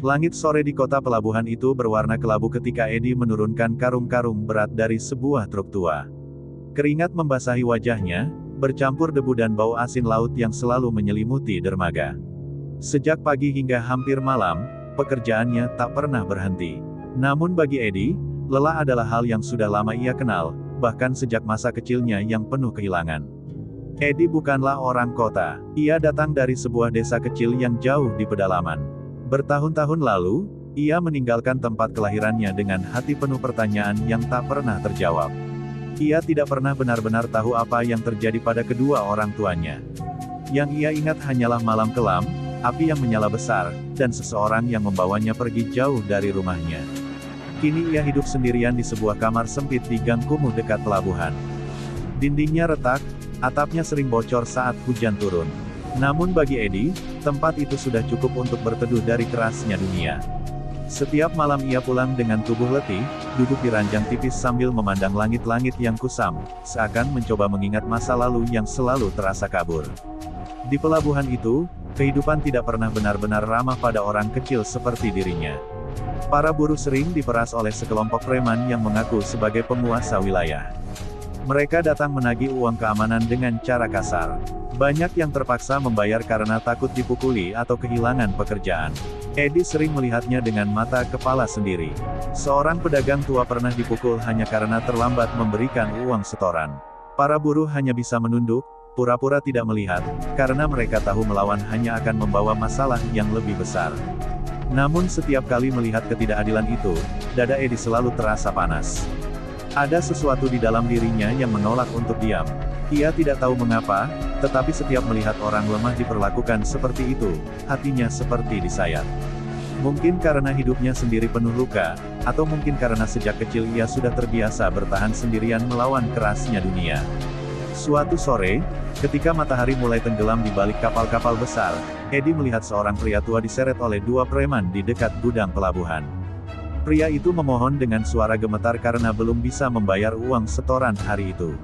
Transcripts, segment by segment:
Langit sore di kota pelabuhan itu berwarna kelabu ketika Eddie menurunkan karung-karung berat dari sebuah truk tua. Keringat membasahi wajahnya, bercampur debu dan bau asin laut yang selalu menyelimuti dermaga. Sejak pagi hingga hampir malam, pekerjaannya tak pernah berhenti. Namun bagi Eddie, lelah adalah hal yang sudah lama ia kenal, bahkan sejak masa kecilnya yang penuh kehilangan. Eddie bukanlah orang kota, ia datang dari sebuah desa kecil yang jauh di pedalaman. Bertahun-tahun lalu, ia meninggalkan tempat kelahirannya dengan hati penuh pertanyaan yang tak pernah terjawab. Ia tidak pernah benar-benar tahu apa yang terjadi pada kedua orang tuanya. Yang ia ingat hanyalah malam kelam, api yang menyala besar, dan seseorang yang membawanya pergi jauh dari rumahnya. Kini ia hidup sendirian di sebuah kamar sempit di gang kumuh dekat pelabuhan. Dindingnya retak, atapnya sering bocor saat hujan turun. Namun bagi Eddie, tempat itu sudah cukup untuk berteduh dari kerasnya dunia. Setiap malam ia pulang dengan tubuh letih, duduk di ranjang tipis sambil memandang langit-langit yang kusam, seakan mencoba mengingat masa lalu yang selalu terasa kabur. Di pelabuhan itu, kehidupan tidak pernah benar-benar ramah pada orang kecil seperti dirinya. Para buruh sering diperas oleh sekelompok preman yang mengaku sebagai penguasa wilayah. Mereka datang menagih uang keamanan dengan cara kasar. Banyak yang terpaksa membayar karena takut dipukuli atau kehilangan pekerjaan. Eddie sering melihatnya dengan mata kepala sendiri. Seorang pedagang tua pernah dipukul hanya karena terlambat memberikan uang setoran. Para buruh hanya bisa menunduk, pura-pura tidak melihat, karena mereka tahu melawan hanya akan membawa masalah yang lebih besar. Namun setiap kali melihat ketidakadilan itu, dada Eddie selalu terasa panas. Ada sesuatu di dalam dirinya yang menolak untuk diam. Ia tidak tahu mengapa, tetapi setiap melihat orang lemah diperlakukan seperti itu, hatinya seperti disayat. Mungkin karena hidupnya sendiri penuh luka, atau mungkin karena sejak kecil ia sudah terbiasa bertahan sendirian melawan kerasnya dunia. Suatu sore, ketika matahari mulai tenggelam di balik kapal-kapal besar, Eddie melihat seorang pria tua diseret oleh dua preman di dekat gudang pelabuhan. Pria itu memohon dengan suara gemetar karena belum bisa membayar uang setoran hari itu.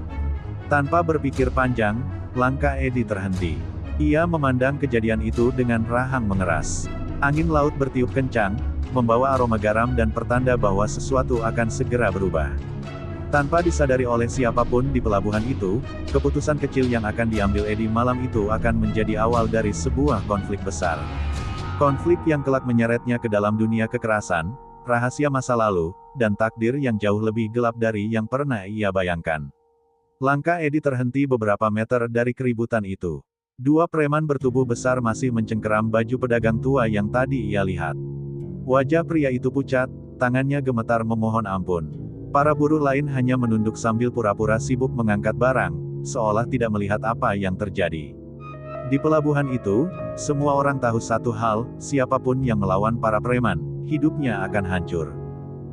Tanpa berpikir panjang, langkah Eddie terhenti. Ia memandang kejadian itu dengan rahang mengeras. Angin laut bertiup kencang, membawa aroma garam dan pertanda bahwa sesuatu akan segera berubah. Tanpa disadari oleh siapapun di pelabuhan itu, keputusan kecil yang akan diambil Eddie malam itu akan menjadi awal dari sebuah konflik besar. Konflik yang kelak menyeretnya ke dalam dunia kekerasan, rahasia masa lalu, dan takdir yang jauh lebih gelap dari yang pernah ia bayangkan. Langkah Eddie terhenti beberapa meter dari keributan itu. Dua preman bertubuh besar masih mencengkeram baju pedagang tua yang tadi ia lihat. Wajah pria itu pucat, tangannya gemetar memohon ampun. Para buruh lain hanya menunduk sambil pura-pura sibuk mengangkat barang, seolah tidak melihat apa yang terjadi. Di pelabuhan itu, semua orang tahu satu hal, siapapun yang melawan para preman, hidupnya akan hancur.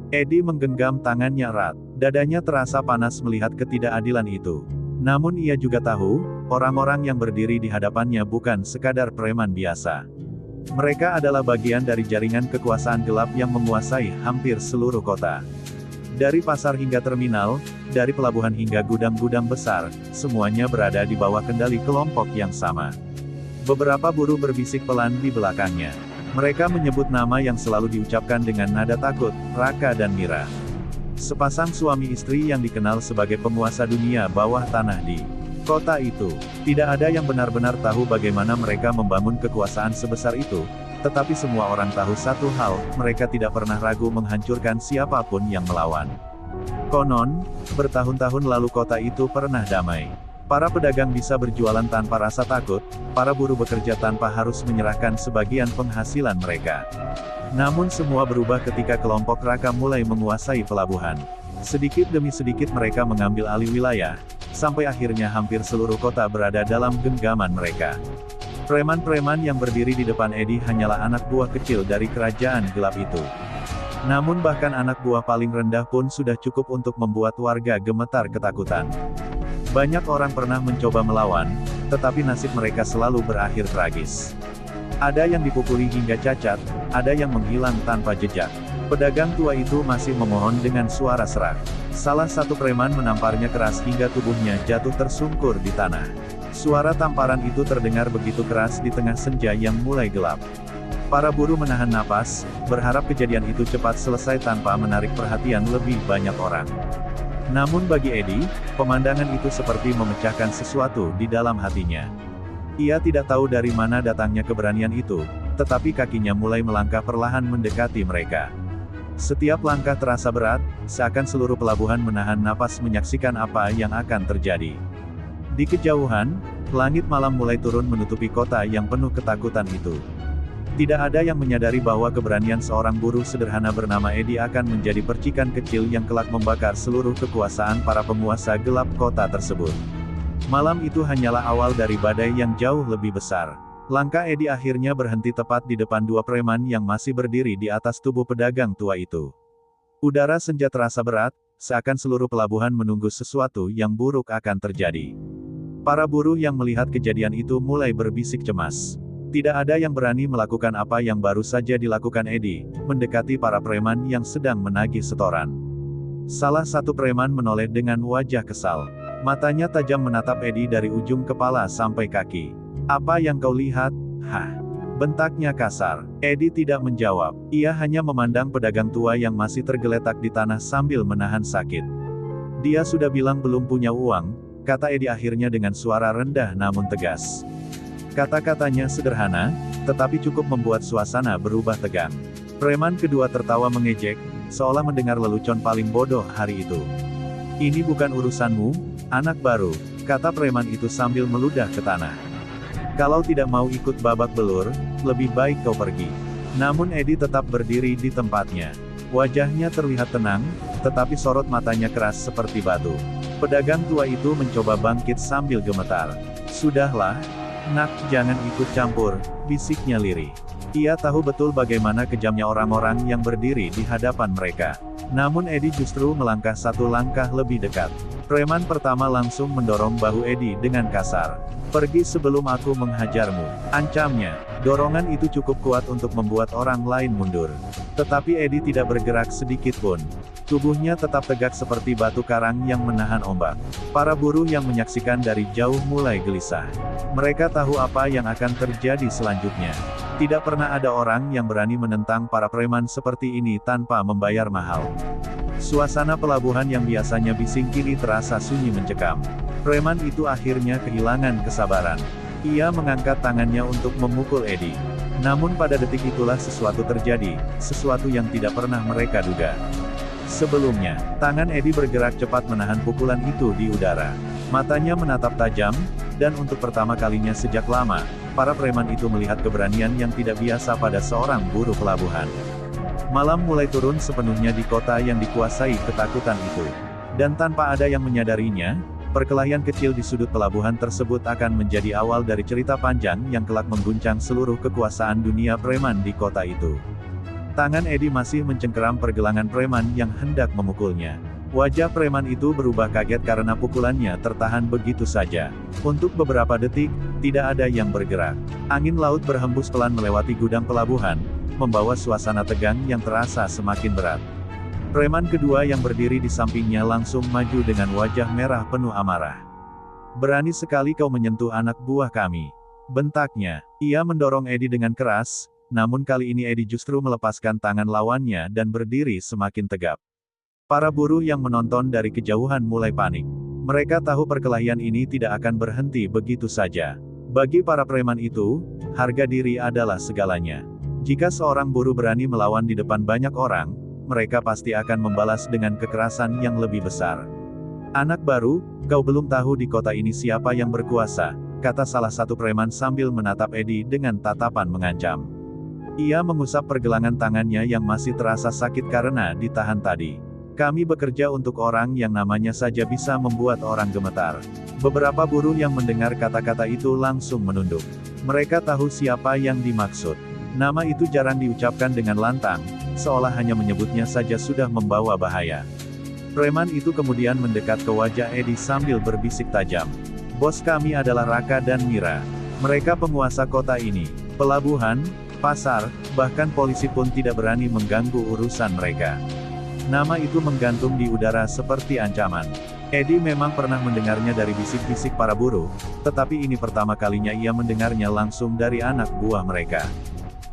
Eddie menggenggam tangannya erat, dadanya terasa panas melihat ketidakadilan itu. Namun ia juga tahu, orang-orang yang berdiri di hadapannya bukan sekadar preman biasa. Mereka adalah bagian dari jaringan kekuasaan gelap yang menguasai hampir seluruh kota. Dari pasar hingga terminal, dari pelabuhan hingga gudang-gudang besar, semuanya berada di bawah kendali kelompok yang sama. Beberapa buruh berbisik pelan di belakangnya. Mereka menyebut nama yang selalu diucapkan dengan nada takut, Raka dan Mira. Sepasang suami istri yang dikenal sebagai penguasa dunia bawah tanah di kota itu. Tidak ada yang benar-benar tahu bagaimana mereka membangun kekuasaan sebesar itu, tetapi semua orang tahu satu hal, mereka tidak pernah ragu menghancurkan siapapun yang melawan. Konon, bertahun-tahun lalu kota itu pernah damai. Para pedagang bisa berjualan tanpa rasa takut, para buruh bekerja tanpa harus menyerahkan sebagian penghasilan mereka. Namun semua berubah ketika kelompok Raka mulai menguasai pelabuhan. Sedikit demi sedikit mereka mengambil alih wilayah, sampai akhirnya hampir seluruh kota berada dalam genggaman mereka. Preman-preman yang berdiri di depan Eddie hanyalah anak buah kecil dari kerajaan gelap itu. Namun bahkan anak buah paling rendah pun sudah cukup untuk membuat warga gemetar ketakutan. Banyak orang pernah mencoba melawan, tetapi nasib mereka selalu berakhir tragis. Ada yang dipukuli hingga cacat, ada yang menghilang tanpa jejak. Pedagang tua itu masih memohon dengan suara serak. Salah satu preman menamparnya keras hingga tubuhnya jatuh tersungkur di tanah. Suara tamparan itu terdengar begitu keras di tengah senja yang mulai gelap. Para buruh menahan napas, berharap kejadian itu cepat selesai tanpa menarik perhatian lebih banyak orang. Namun bagi Eddie, pemandangan itu seperti memecahkan sesuatu di dalam hatinya. Ia tidak tahu dari mana datangnya keberanian itu, tetapi kakinya mulai melangkah perlahan mendekati mereka. Setiap langkah terasa berat, seakan seluruh pelabuhan menahan napas menyaksikan apa yang akan terjadi. Di kejauhan, langit malam mulai turun menutupi kota yang penuh ketakutan itu. Tidak ada yang menyadari bahwa keberanian seorang buruh sederhana bernama Eddie akan menjadi percikan kecil yang kelak membakar seluruh kekuasaan para penguasa gelap kota tersebut. Malam itu hanyalah awal dari badai yang jauh lebih besar. Langkah Eddie akhirnya berhenti tepat di depan dua preman yang masih berdiri di atas tubuh pedagang tua itu. Udara senja terasa berat, seakan seluruh pelabuhan menunggu sesuatu yang buruk akan terjadi. Para buruh yang melihat kejadian itu mulai berbisik cemas. Tidak ada yang berani melakukan apa yang baru saja dilakukan Eddie, mendekati para preman yang sedang menagih setoran. Salah satu preman menoleh dengan wajah kesal. Matanya tajam menatap Eddie dari ujung kepala sampai kaki. "Apa yang kau lihat?" "Hah?" bentaknya kasar. Eddie tidak menjawab. Ia hanya memandang pedagang tua yang masih tergeletak di tanah sambil menahan sakit. "Dia sudah bilang belum punya uang," kata Eddie akhirnya dengan suara rendah namun tegas. Kata-katanya sederhana, tetapi cukup membuat suasana berubah tegang. Preman kedua tertawa mengejek, seolah mendengar lelucon paling bodoh hari itu. "Ini bukan urusanmu, anak baru," kata preman itu sambil meludah ke tanah. "Kalau tidak mau ikut babak belur, lebih baik kau pergi." Namun Eddie tetap berdiri di tempatnya. Wajahnya terlihat tenang, tetapi sorot matanya keras seperti batu. Pedagang tua itu mencoba bangkit sambil gemetar. "Sudahlah, nak, jangan ikut campur," bisiknya lirih. Ia tahu betul bagaimana kejamnya orang-orang yang berdiri di hadapan mereka. Namun Eddie justru melangkah satu langkah lebih dekat. Preman pertama langsung mendorong bahu Eddie dengan kasar. "Pergi sebelum aku menghajarmu," ancamnya. Dorongan itu cukup kuat untuk membuat orang lain mundur. Tetapi Eddie tidak bergerak sedikit pun. Tubuhnya tetap tegak seperti batu karang yang menahan ombak. Para buruh yang menyaksikan dari jauh mulai gelisah. Mereka tahu apa yang akan terjadi selanjutnya. Tidak pernah ada orang yang berani menentang para preman seperti ini tanpa membayar mahal. Suasana pelabuhan yang biasanya bising kini terasa sunyi mencekam. Preman itu akhirnya kehilangan kesabaran. Ia mengangkat tangannya untuk memukul Eddie. Namun pada detik itulah sesuatu terjadi, sesuatu yang tidak pernah mereka duga. Sebelumnya, tangan Eddie bergerak cepat menahan pukulan itu di udara. Matanya menatap tajam, dan untuk pertama kalinya sejak lama, para preman itu melihat keberanian yang tidak biasa pada seorang buruh pelabuhan. Malam mulai turun sepenuhnya di kota yang dikuasai ketakutan itu. Dan tanpa ada yang menyadarinya, perkelahian kecil di sudut pelabuhan tersebut akan menjadi awal dari cerita panjang yang kelak mengguncang seluruh kekuasaan dunia preman di kota itu. Tangan Eddie masih mencengkeram pergelangan preman yang hendak memukulnya. Wajah preman itu berubah kaget karena pukulannya tertahan begitu saja. Untuk beberapa detik, tidak ada yang bergerak. Angin laut berhembus pelan melewati gudang pelabuhan, membawa suasana tegang yang terasa semakin berat. Preman kedua yang berdiri di sampingnya langsung maju dengan wajah merah penuh amarah. "Berani sekali kau menyentuh anak buah kami," bentaknya. Ia mendorong Eddie dengan keras, namun kali ini Eddie justru melepaskan tangan lawannya dan berdiri semakin tegap. Para buruh yang menonton dari kejauhan mulai panik. Mereka tahu perkelahian ini tidak akan berhenti begitu saja. Bagi para preman itu, harga diri adalah segalanya. Jika seorang buruh berani melawan di depan banyak orang, mereka pasti akan membalas dengan kekerasan yang lebih besar. "Anak baru, kau belum tahu di kota ini siapa yang berkuasa," kata salah satu preman sambil menatap Eddie dengan tatapan mengancam. Ia mengusap pergelangan tangannya yang masih terasa sakit karena ditahan tadi. "Kami bekerja untuk orang yang namanya saja bisa membuat orang gemetar." Beberapa buruh yang mendengar kata-kata itu langsung menunduk. Mereka tahu siapa yang dimaksud. Nama itu jarang diucapkan dengan lantang, seolah hanya menyebutnya saja sudah membawa bahaya. Preman itu kemudian mendekat ke wajah Eddie sambil berbisik tajam. "Bos kami adalah Raka dan Mira. Mereka penguasa kota ini. Pelabuhan, pasar, bahkan polisi pun tidak berani mengganggu urusan mereka." Nama itu menggantung di udara seperti ancaman. Eddie memang pernah mendengarnya dari bisik-bisik para buruh, tetapi ini pertama kalinya ia mendengarnya langsung dari anak buah mereka.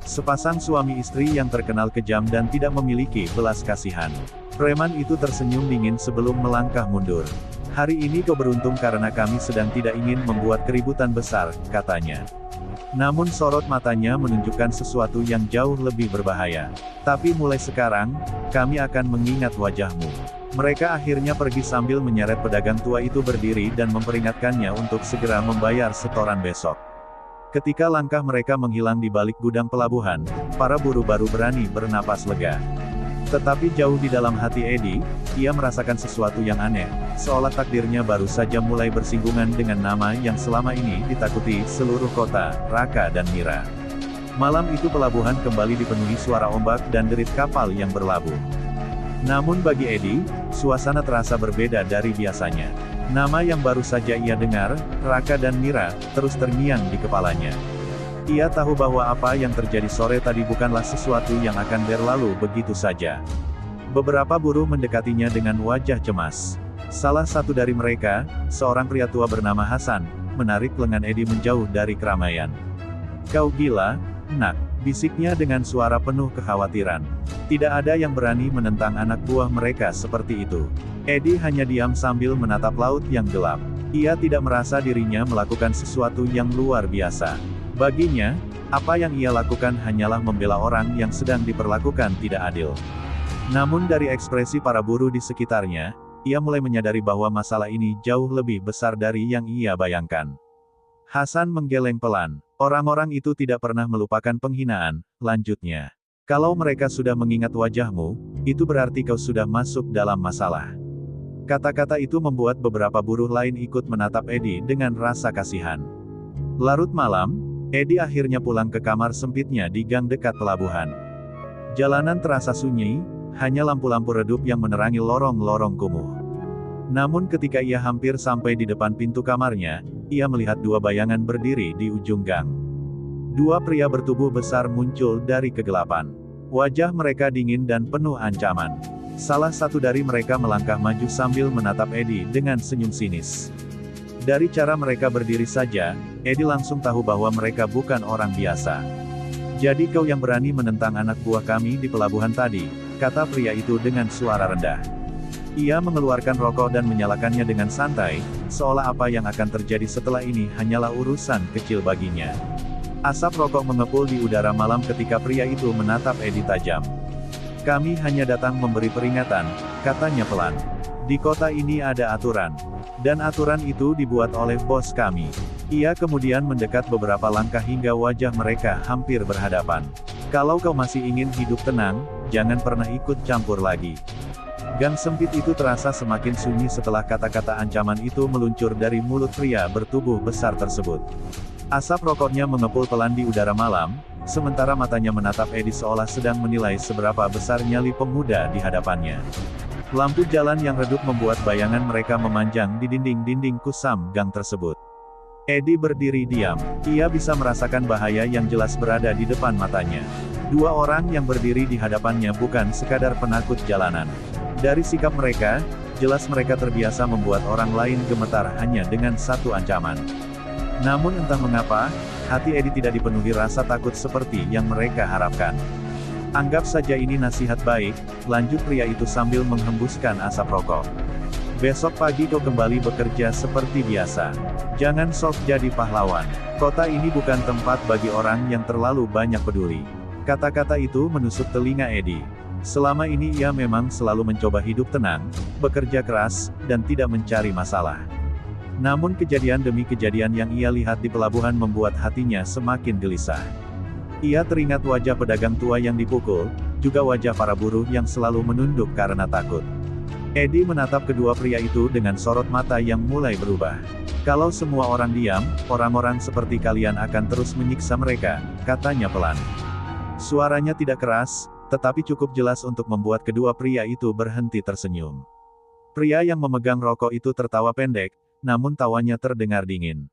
Sepasang suami istri yang terkenal kejam dan tidak memiliki belas kasihan. Preman itu tersenyum dingin sebelum melangkah mundur. Hari ini kau beruntung karena kami sedang tidak ingin membuat keributan besar, katanya. Namun sorot matanya menunjukkan sesuatu yang jauh lebih berbahaya. Tapi mulai sekarang, kami akan mengingat wajahmu. Mereka akhirnya pergi sambil menyeret pedagang tua itu berdiri dan memperingatkannya untuk segera membayar setoran besok. Ketika langkah mereka menghilang di balik gudang pelabuhan, para buruh baru berani bernapas lega. Tetapi jauh di dalam hati Eddie, ia merasakan sesuatu yang aneh, seolah takdirnya baru saja mulai bersinggungan dengan nama yang selama ini ditakuti seluruh kota, Raka dan Mira. Malam itu pelabuhan kembali dipenuhi suara ombak dan derit kapal yang berlabuh. Namun bagi Eddie, suasana terasa berbeda dari biasanya. Nama yang baru saja ia dengar, Raka dan Mira, terus terngiang di kepalanya. Ia tahu bahwa apa yang terjadi sore tadi bukanlah sesuatu yang akan berlalu begitu saja. Beberapa buruh mendekatinya dengan wajah cemas. Salah satu dari mereka, seorang pria tua bernama Hasan, menarik lengan Eddie menjauh dari keramaian. "Kau gila, nak," bisiknya dengan suara penuh kekhawatiran. Tidak ada yang berani menentang anak buah mereka seperti itu. Eddie hanya diam sambil menatap laut yang gelap. Ia tidak merasa dirinya melakukan sesuatu yang luar biasa. Baginya, apa yang ia lakukan hanyalah membela orang yang sedang diperlakukan tidak adil. Namun dari ekspresi para buruh di sekitarnya, ia mulai menyadari bahwa masalah ini jauh lebih besar dari yang ia bayangkan. Hasan menggeleng pelan. "Orang-orang itu tidak pernah melupakan penghinaan," lanjutnya. "Kalau mereka sudah mengingat wajahmu, itu berarti kau sudah masuk dalam masalah." Kata-kata itu membuat beberapa buruh lain ikut menatap Eddie dengan rasa kasihan. Larut malam, Eddie akhirnya pulang ke kamar sempitnya di gang dekat pelabuhan. Jalanan terasa sunyi, hanya lampu-lampu redup yang menerangi lorong-lorong kumuh. Namun ketika ia hampir sampai di depan pintu kamarnya, ia melihat dua bayangan berdiri di ujung gang. Dua pria bertubuh besar muncul dari kegelapan. Wajah mereka dingin dan penuh ancaman. Salah satu dari mereka melangkah maju sambil menatap Eddie dengan senyum sinis. Dari cara mereka berdiri saja, Eddie langsung tahu bahwa mereka bukan orang biasa. "Jadi kau yang berani menentang anak buah kami di pelabuhan tadi," kata pria itu dengan suara rendah. Ia mengeluarkan rokok dan menyalakannya dengan santai, seolah apa yang akan terjadi setelah ini hanyalah urusan kecil baginya. Asap rokok mengepul di udara malam ketika pria itu menatap Eddie tajam. "Kami hanya datang memberi peringatan," katanya pelan. "Di kota ini ada aturan. Dan aturan itu dibuat oleh bos kami." Ia kemudian mendekat beberapa langkah hingga wajah mereka hampir berhadapan. "Kalau kau masih ingin hidup tenang, jangan pernah ikut campur lagi." Gang sempit itu terasa semakin sunyi setelah kata-kata ancaman itu meluncur dari mulut pria bertubuh besar tersebut. Asap rokoknya mengepul pelan di udara malam, sementara matanya menatap Eddie seolah sedang menilai seberapa besar nyali pemuda di hadapannya. Lampu jalan yang redup membuat bayangan mereka memanjang di dinding-dinding kusam gang tersebut. Eddie berdiri diam. Ia bisa merasakan bahaya yang jelas berada di depan matanya. Dua orang yang berdiri di hadapannya bukan sekadar penakut jalanan. Dari sikap mereka, jelas mereka terbiasa membuat orang lain gemetar hanya dengan satu ancaman. Namun entah mengapa, hati Eddie tidak dipenuhi rasa takut seperti yang mereka harapkan. "Anggap saja ini nasihat baik," lanjut pria itu sambil menghembuskan asap rokok. "Besok pagi kau kembali bekerja seperti biasa. Jangan sok jadi pahlawan. Kota ini bukan tempat bagi orang yang terlalu banyak peduli." Kata-kata itu menusuk telinga Eddie. Selama ini ia memang selalu mencoba hidup tenang, bekerja keras, dan tidak mencari masalah. Namun kejadian demi kejadian yang ia lihat di pelabuhan membuat hatinya semakin gelisah. Ia teringat wajah pedagang tua yang dipukul, juga wajah para buruh yang selalu menunduk karena takut. Eddie menatap kedua pria itu dengan sorot mata yang mulai berubah. "Kalau semua orang diam, orang-orang seperti kalian akan terus menyiksa mereka," katanya pelan. Suaranya tidak keras, tetapi cukup jelas untuk membuat kedua pria itu berhenti tersenyum. Pria yang memegang rokok itu tertawa pendek, namun tawanya terdengar dingin.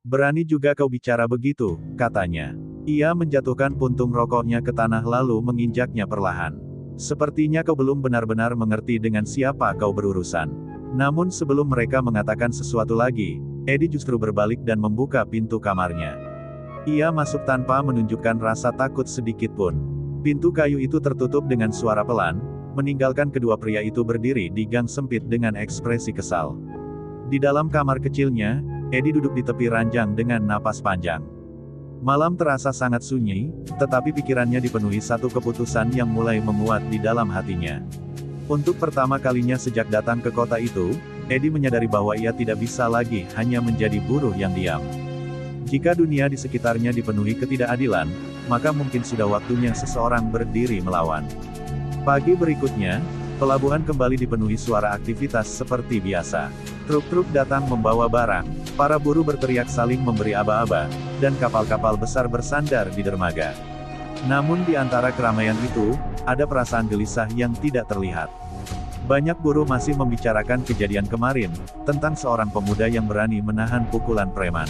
"Berani juga kau bicara begitu," katanya. Ia menjatuhkan puntung rokoknya ke tanah lalu menginjaknya perlahan. "Sepertinya kau belum benar-benar mengerti dengan siapa kau berurusan." Namun sebelum mereka mengatakan sesuatu lagi, Eddie justru berbalik dan membuka pintu kamarnya. Ia masuk tanpa menunjukkan rasa takut sedikit pun. Pintu kayu itu tertutup dengan suara pelan, meninggalkan kedua pria itu berdiri di gang sempit dengan ekspresi kesal. Di dalam kamar kecilnya, Eddie duduk di tepi ranjang dengan napas panjang. Malam terasa sangat sunyi, tetapi pikirannya dipenuhi satu keputusan yang mulai menguat di dalam hatinya. Untuk pertama kalinya sejak datang ke kota itu, Eddie menyadari bahwa ia tidak bisa lagi hanya menjadi buruh yang diam. Jika dunia di sekitarnya dipenuhi ketidakadilan, maka mungkin sudah waktunya seseorang berdiri melawan. Pagi berikutnya, pelabuhan kembali dipenuhi suara aktivitas seperti biasa. Truk-truk datang membawa barang, para buruh berteriak saling memberi aba-aba, dan kapal-kapal besar bersandar di dermaga. Namun di antara keramaian itu, ada perasaan gelisah yang tidak terlihat. Banyak buruh masih membicarakan kejadian kemarin, tentang seorang pemuda yang berani menahan pukulan preman.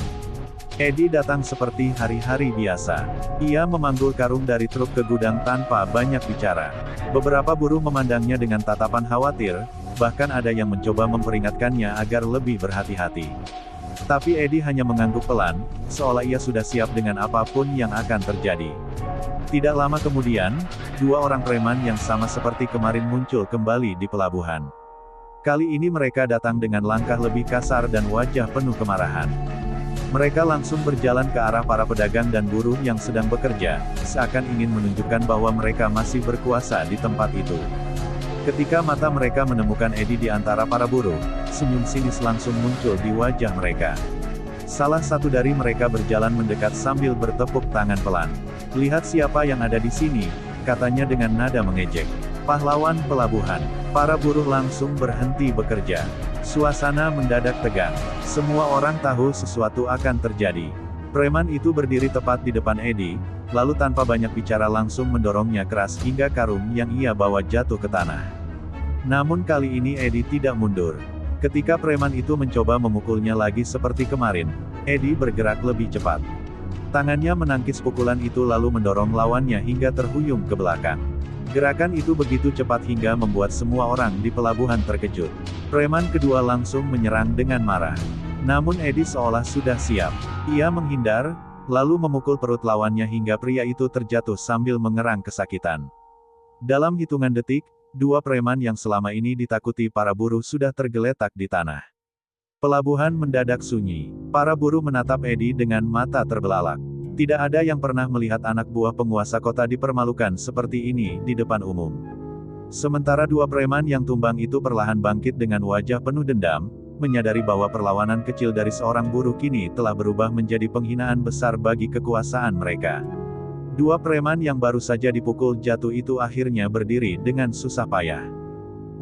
Eddie datang seperti hari-hari biasa. Ia memanggul karung dari truk ke gudang tanpa banyak bicara. Beberapa buruh memandangnya dengan tatapan khawatir, bahkan ada yang mencoba memperingatkannya agar lebih berhati-hati. Tapi Eddie hanya mengangguk pelan, seolah ia sudah siap dengan apapun yang akan terjadi. Tidak lama kemudian, dua orang preman yang sama seperti kemarin muncul kembali di pelabuhan. Kali ini mereka datang dengan langkah lebih kasar dan wajah penuh kemarahan. Mereka langsung berjalan ke arah para pedagang dan buruh yang sedang bekerja, seakan ingin menunjukkan bahwa mereka masih berkuasa di tempat itu. Ketika mata mereka menemukan Eddie di antara para buruh, senyum sinis langsung muncul di wajah mereka. Salah satu dari mereka berjalan mendekat sambil bertepuk tangan pelan. "Lihat siapa yang ada di sini," katanya dengan nada mengejek. "Pahlawan pelabuhan." Para buruh langsung berhenti bekerja. Suasana mendadak tegang. Semua orang tahu sesuatu akan terjadi. Preman itu berdiri tepat di depan Eddie, lalu tanpa banyak bicara langsung mendorongnya keras hingga karung yang ia bawa jatuh ke tanah. Namun kali ini Eddie tidak mundur. Ketika preman itu mencoba memukulnya lagi seperti kemarin, Eddie bergerak lebih cepat. Tangannya menangkis pukulan itu lalu mendorong lawannya hingga terhuyung ke belakang. Gerakan itu begitu cepat hingga membuat semua orang di pelabuhan terkejut. Preman kedua langsung menyerang dengan marah. Namun Eddie seolah sudah siap. Ia menghindar, lalu memukul perut lawannya hingga pria itu terjatuh sambil mengerang kesakitan. Dalam hitungan detik, dua preman yang selama ini ditakuti para buruh sudah tergeletak di tanah. Pelabuhan mendadak sunyi. Para buruh menatap Eddie dengan mata terbelalak. Tidak ada yang pernah melihat anak buah penguasa kota dipermalukan seperti ini di depan umum. Sementara dua preman yang tumbang itu perlahan bangkit dengan wajah penuh dendam, menyadari bahwa perlawanan kecil dari seorang buruh kini telah berubah menjadi penghinaan besar bagi kekuasaan mereka. Dua preman yang baru saja dipukul jatuh itu akhirnya berdiri dengan susah payah.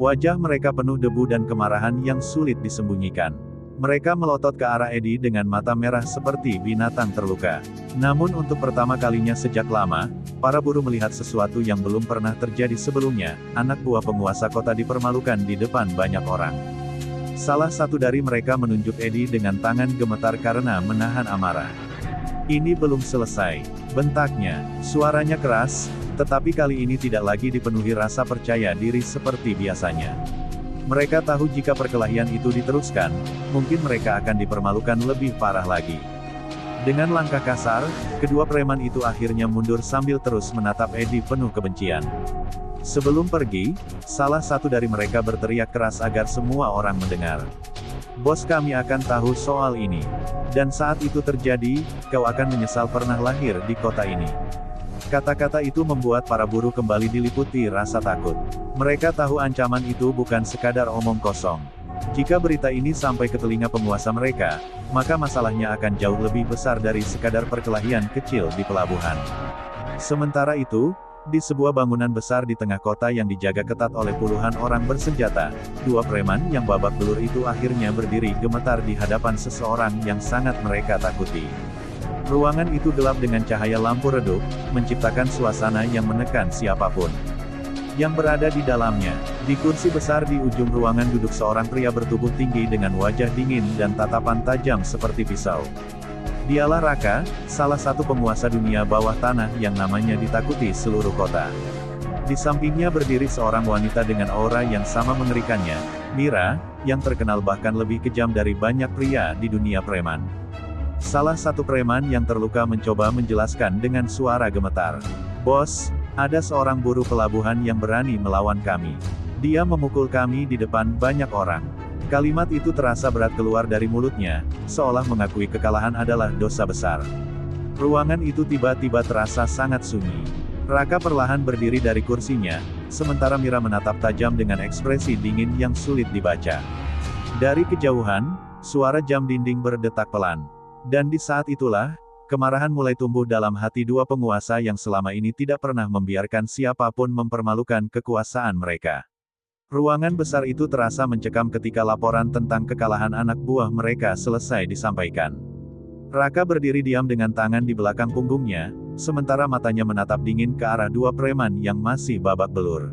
Wajah mereka penuh debu dan kemarahan yang sulit disembunyikan. Mereka melotot ke arah Eddie dengan mata merah seperti binatang terluka. Namun untuk pertama kalinya sejak lama, para buruh melihat sesuatu yang belum pernah terjadi sebelumnya, anak buah penguasa kota dipermalukan di depan banyak orang. Salah satu dari mereka menunjuk Eddie dengan tangan gemetar karena menahan amarah. "Ini belum selesai," bentaknya. Suaranya keras, tetapi kali ini tidak lagi dipenuhi rasa percaya diri seperti biasanya. Mereka tahu jika perkelahian itu diteruskan, mungkin mereka akan dipermalukan lebih parah lagi. Dengan langkah kasar, kedua preman itu akhirnya mundur sambil terus menatap Eddie penuh kebencian. Sebelum pergi, salah satu dari mereka berteriak keras agar semua orang mendengar. "Bos kami akan tahu soal ini. Dan saat itu terjadi, kau akan menyesal pernah lahir di kota ini." Kata-kata itu membuat para buruh kembali diliputi rasa takut. Mereka tahu ancaman itu bukan sekadar omong kosong. Jika berita ini sampai ke telinga penguasa mereka, maka masalahnya akan jauh lebih besar dari sekadar perkelahian kecil di pelabuhan. Sementara itu, di sebuah bangunan besar di tengah kota yang dijaga ketat oleh puluhan orang bersenjata, dua preman yang babak belur itu akhirnya berdiri gemetar di hadapan seseorang yang sangat mereka takuti. Ruangan itu gelap dengan cahaya lampu redup, menciptakan suasana yang menekan siapapun yang berada di dalamnya. Di kursi besar di ujung ruangan duduk seorang pria bertubuh tinggi dengan wajah dingin dan tatapan tajam seperti pisau. Dialah Raka, salah satu penguasa dunia bawah tanah yang namanya ditakuti seluruh kota. Di sampingnya berdiri seorang wanita dengan aura yang sama mengerikannya, Mira, yang terkenal bahkan lebih kejam dari banyak pria di dunia preman. Salah satu preman yang terluka mencoba menjelaskan dengan suara gemetar. "Bos, ada seorang buruh pelabuhan yang berani melawan kami. Dia memukul kami di depan banyak orang." Kalimat itu terasa berat keluar dari mulutnya, seolah mengakui kekalahan adalah dosa besar. Ruangan itu tiba-tiba terasa sangat sunyi. Raka perlahan berdiri dari kursinya, sementara Mira menatap tajam dengan ekspresi dingin yang sulit dibaca. Dari kejauhan, suara jam dinding berdetak pelan. Dan di saat itulah, kemarahan mulai tumbuh dalam hati dua penguasa yang selama ini tidak pernah membiarkan siapapun mempermalukan kekuasaan mereka. Ruangan besar itu terasa mencekam ketika laporan tentang kekalahan anak buah mereka selesai disampaikan. Raka berdiri diam dengan tangan di belakang punggungnya, sementara matanya menatap dingin ke arah dua preman yang masih babak belur.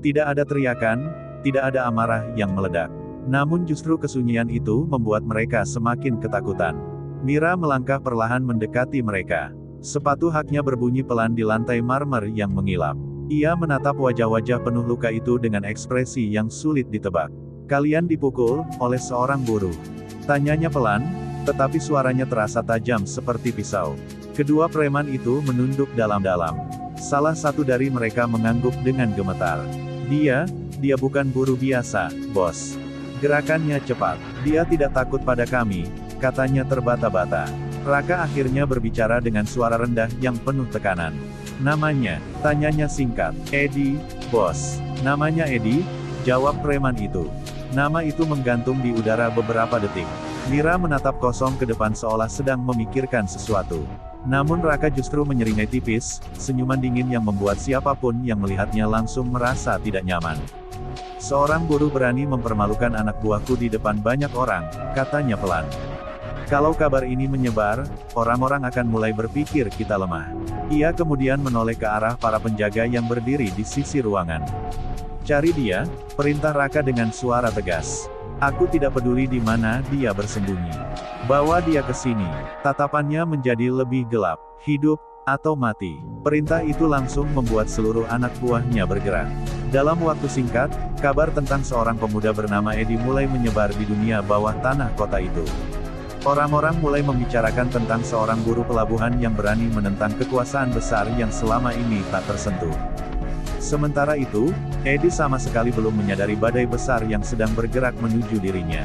Tidak ada teriakan, tidak ada amarah yang meledak. Namun justru kesunyian itu membuat mereka semakin ketakutan. Mira melangkah perlahan mendekati mereka. Sepatu haknya berbunyi pelan di lantai marmer yang mengilap. Ia menatap wajah-wajah penuh luka itu dengan ekspresi yang sulit ditebak. "Kalian dipukul oleh seorang buruh?" Tanyanya pelan, tetapi suaranya terasa tajam seperti pisau. Kedua preman itu menunduk dalam-dalam. Salah satu dari mereka mengangguk dengan gemetar. Dia bukan buruh biasa, bos. Gerakannya cepat. Dia tidak takut pada kami," katanya terbata-bata. Raka akhirnya berbicara dengan suara rendah yang penuh tekanan. "Namanya?" tanyanya singkat. "Edi, bos." "Namanya Edi?" jawab preman itu. Nama itu menggantung di udara beberapa detik. Mira menatap kosong ke depan seolah sedang memikirkan sesuatu. Namun Raka justru menyeringai tipis, senyuman dingin yang membuat siapapun yang melihatnya langsung merasa tidak nyaman. "Seorang buruh berani mempermalukan anak buahku di depan banyak orang," katanya pelan. "Kalau kabar ini menyebar, orang-orang akan mulai berpikir kita lemah." Ia kemudian menoleh ke arah para penjaga yang berdiri di sisi ruangan. "Cari dia," perintah Raka dengan suara tegas. "Aku tidak peduli di mana dia bersembunyi. Bawa dia ke sini." Tatapannya menjadi lebih gelap. "Hidup atau mati." Perintah itu langsung membuat seluruh anak buahnya bergerak. Dalam waktu singkat, kabar tentang seorang pemuda bernama Edi mulai menyebar di dunia bawah tanah kota itu. Orang-orang mulai membicarakan tentang seorang buruh pelabuhan yang berani menentang kekuasaan besar yang selama ini tak tersentuh. Sementara itu, Edi sama sekali belum menyadari badai besar yang sedang bergerak menuju dirinya.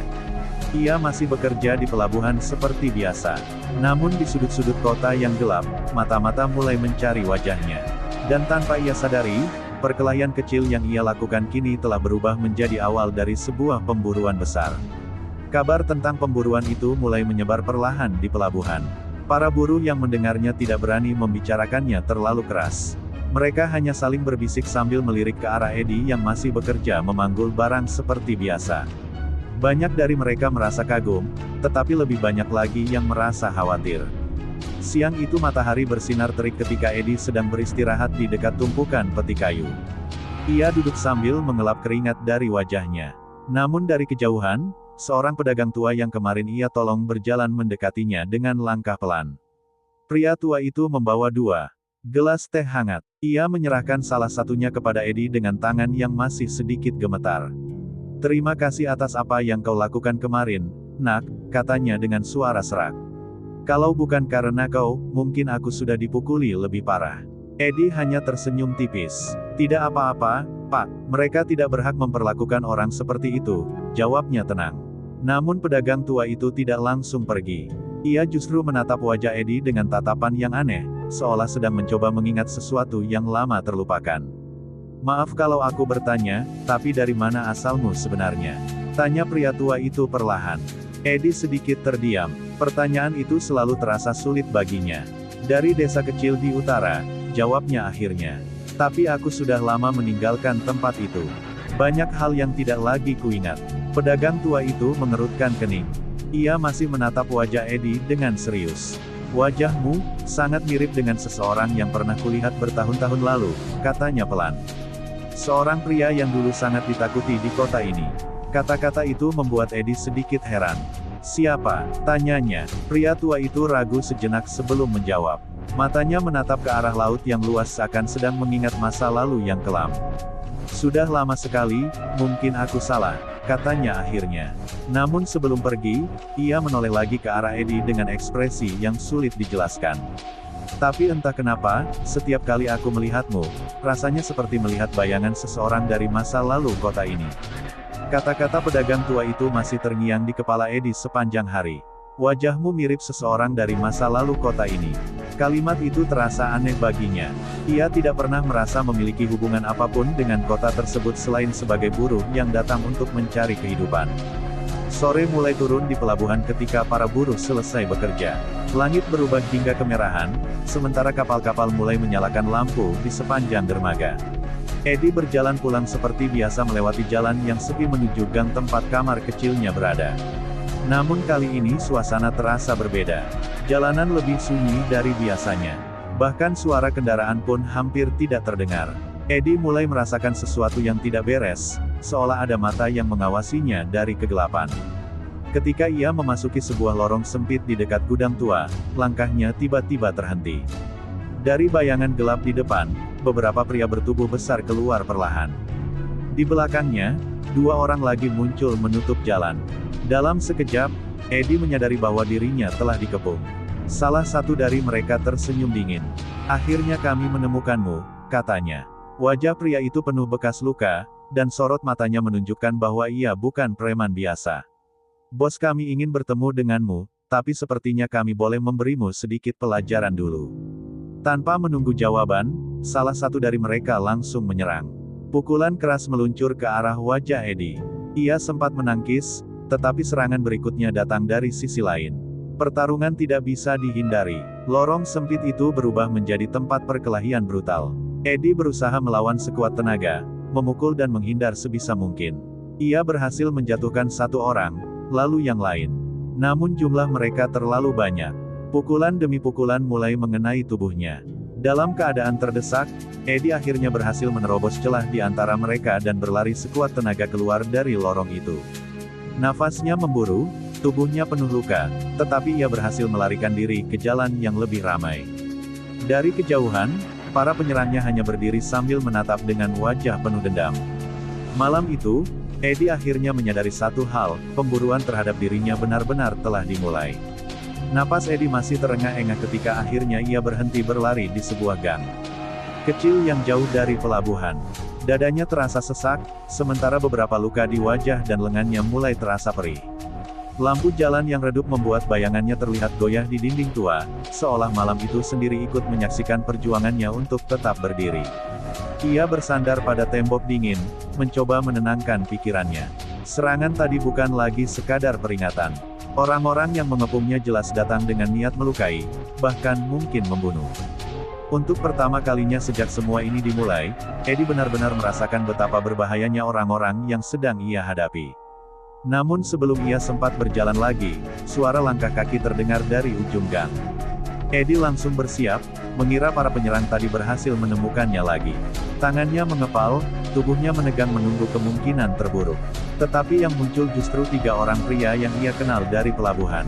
Ia masih bekerja di pelabuhan seperti biasa. Namun di sudut-sudut kota yang gelap, mata-mata mulai mencari wajahnya. Dan tanpa ia sadari, perkelahian kecil yang ia lakukan kini telah berubah menjadi awal dari sebuah pemburuan besar. Kabar tentang pemburuan itu mulai menyebar perlahan di pelabuhan. Para buruh yang mendengarnya tidak berani membicarakannya terlalu keras. Mereka hanya saling berbisik sambil melirik ke arah Edi yang masih bekerja memanggul barang seperti biasa. Banyak dari mereka merasa kagum, tetapi lebih banyak lagi yang merasa khawatir. Siang itu matahari bersinar terik ketika Edi sedang beristirahat di dekat tumpukan peti kayu. Ia duduk sambil mengelap keringat dari wajahnya. Namun dari kejauhan, seorang pedagang tua yang kemarin ia tolong berjalan mendekatinya dengan langkah pelan. Pria tua itu membawa dua gelas teh hangat. Ia menyerahkan salah satunya kepada Edi dengan tangan yang masih sedikit gemetar. "Terima kasih atas apa yang kau lakukan kemarin, nak," katanya dengan suara serak. "Kalau bukan karena kau, mungkin aku sudah dipukuli lebih parah." Edi hanya tersenyum tipis. "Tidak apa-apa, Pak, mereka tidak berhak memperlakukan orang seperti itu," jawabnya tenang. Namun pedagang tua itu tidak langsung pergi. Ia justru menatap wajah Edi dengan tatapan yang aneh, seolah sedang mencoba mengingat sesuatu yang lama terlupakan. "Maaf kalau aku bertanya, tapi dari mana asalmu sebenarnya?" tanya pria tua itu perlahan. Edi sedikit terdiam. Pertanyaan itu selalu terasa sulit baginya. "Dari desa kecil di utara," jawabnya akhirnya. "Tapi aku sudah lama meninggalkan tempat itu. Banyak hal yang tidak lagi kuingat." Pedagang tua itu mengerutkan kening. Ia masih menatap wajah Edi dengan serius. "Wajahmu sangat mirip dengan seseorang yang pernah kulihat bertahun-tahun lalu," katanya pelan. "Seorang pria yang dulu sangat ditakuti di kota ini." Kata-kata itu membuat Edi sedikit heran. "Siapa?" tanyanya. Pria tua itu ragu sejenak sebelum menjawab. Matanya menatap ke arah laut yang luas seakan sedang mengingat masa lalu yang kelam. "Sudah lama sekali, mungkin aku salah. katanya akhirnya. Namun sebelum pergi, ia menoleh lagi ke arah Eddie dengan ekspresi yang sulit dijelaskan. Tapi entah kenapa, setiap kali aku melihatmu, rasanya seperti melihat bayangan seseorang dari masa lalu kota ini. Kata-kata pedagang tua itu masih terngiang di kepala Eddie sepanjang hari. Wajahmu mirip seseorang dari masa lalu kota ini. Kalimat itu terasa aneh baginya. Ia tidak pernah merasa memiliki hubungan apapun dengan kota tersebut selain sebagai buruh yang datang untuk mencari kehidupan. Sore mulai turun di pelabuhan ketika para buruh selesai bekerja. Langit berubah hingga kemerahan, sementara kapal-kapal mulai menyalakan lampu di sepanjang dermaga. Eddie berjalan pulang seperti biasa melewati jalan yang sepi menuju gang tempat kamar kecilnya berada. Namun kali ini suasana terasa berbeda. Jalanan lebih sunyi dari biasanya. Bahkan suara kendaraan pun hampir tidak terdengar. Eddie mulai merasakan sesuatu yang tidak beres, seolah ada mata yang mengawasinya dari kegelapan. Ketika ia memasuki sebuah lorong sempit di dekat gudang tua, langkahnya tiba-tiba terhenti. Dari bayangan gelap di depan, beberapa pria bertubuh besar keluar perlahan. Di belakangnya, dua orang lagi muncul menutup jalan. Dalam sekejap, Eddie menyadari bahwa dirinya telah dikepung. Salah satu dari mereka tersenyum dingin. "Akhirnya kami menemukanmu," katanya. Wajah pria itu penuh bekas luka, dan sorot matanya menunjukkan bahwa ia bukan preman biasa. "Bos kami ingin bertemu denganmu, tapi sepertinya kami boleh memberimu sedikit pelajaran dulu." Tanpa menunggu jawaban, salah satu dari mereka langsung menyerang. Pukulan keras meluncur ke arah wajah Eddie. Ia sempat menangkis, tetapi serangan berikutnya datang dari sisi lain. Pertarungan tidak bisa dihindari. Lorong sempit itu berubah menjadi tempat perkelahian brutal. Eddie berusaha melawan sekuat tenaga, memukul dan menghindar sebisa mungkin. Ia berhasil menjatuhkan satu orang, lalu yang lain. Namun jumlah mereka terlalu banyak. Pukulan demi pukulan mulai mengenai tubuhnya. Dalam keadaan terdesak, Eddie akhirnya berhasil menerobos celah di antara mereka dan berlari sekuat tenaga keluar dari lorong itu. Nafasnya memburu, tubuhnya penuh luka, tetapi ia berhasil melarikan diri ke jalan yang lebih ramai. Dari kejauhan, para penyerangnya hanya berdiri sambil menatap dengan wajah penuh dendam. Malam itu, Eddie akhirnya menyadari satu hal, pemburuan terhadap dirinya benar-benar telah dimulai. Napas Eddie masih terengah-engah ketika akhirnya ia berhenti berlari di sebuah gang kecil yang jauh dari pelabuhan. Dadanya terasa sesak, sementara beberapa luka di wajah dan lengannya mulai terasa perih. Lampu jalan yang redup membuat bayangannya terlihat goyah di dinding tua, seolah malam itu sendiri ikut menyaksikan perjuangannya untuk tetap berdiri. Ia bersandar pada tembok dingin, mencoba menenangkan pikirannya. Serangan tadi bukan lagi sekadar peringatan. Orang-orang yang mengepungnya jelas datang dengan niat melukai, bahkan mungkin membunuh. Untuk pertama kalinya sejak semua ini dimulai, Eddie benar-benar merasakan betapa berbahayanya orang-orang yang sedang ia hadapi. Namun sebelum ia sempat berjalan lagi, suara langkah kaki terdengar dari ujung gang. Eddie langsung bersiap, mengira para penyerang tadi berhasil menemukannya lagi. Tangannya mengepal, tubuhnya menegang menunggu kemungkinan terburuk. Tetapi yang muncul justru tiga orang pria yang ia kenal dari pelabuhan.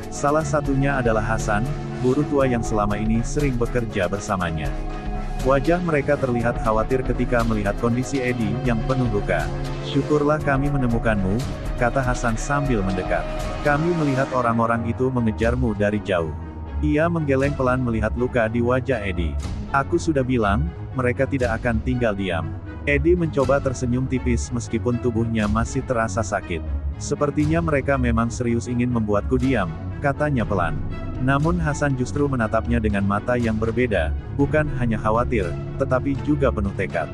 Salah satunya adalah Hasan, buruh tua yang selama ini sering bekerja bersamanya. Wajah mereka terlihat khawatir ketika melihat kondisi Eddie yang penuh luka. "Syukurlah kami menemukanmu," kata Hasan sambil mendekat. "Kami melihat orang-orang itu mengejarmu dari jauh." Ia menggeleng pelan melihat luka di wajah Eddie. "Aku sudah bilang, mereka tidak akan tinggal diam." Eddie mencoba tersenyum tipis meskipun tubuhnya masih terasa sakit. "Sepertinya mereka memang serius ingin membuatku diam," katanya pelan. Namun Hasan justru menatapnya dengan mata yang berbeda, bukan hanya khawatir, tetapi juga penuh tekad.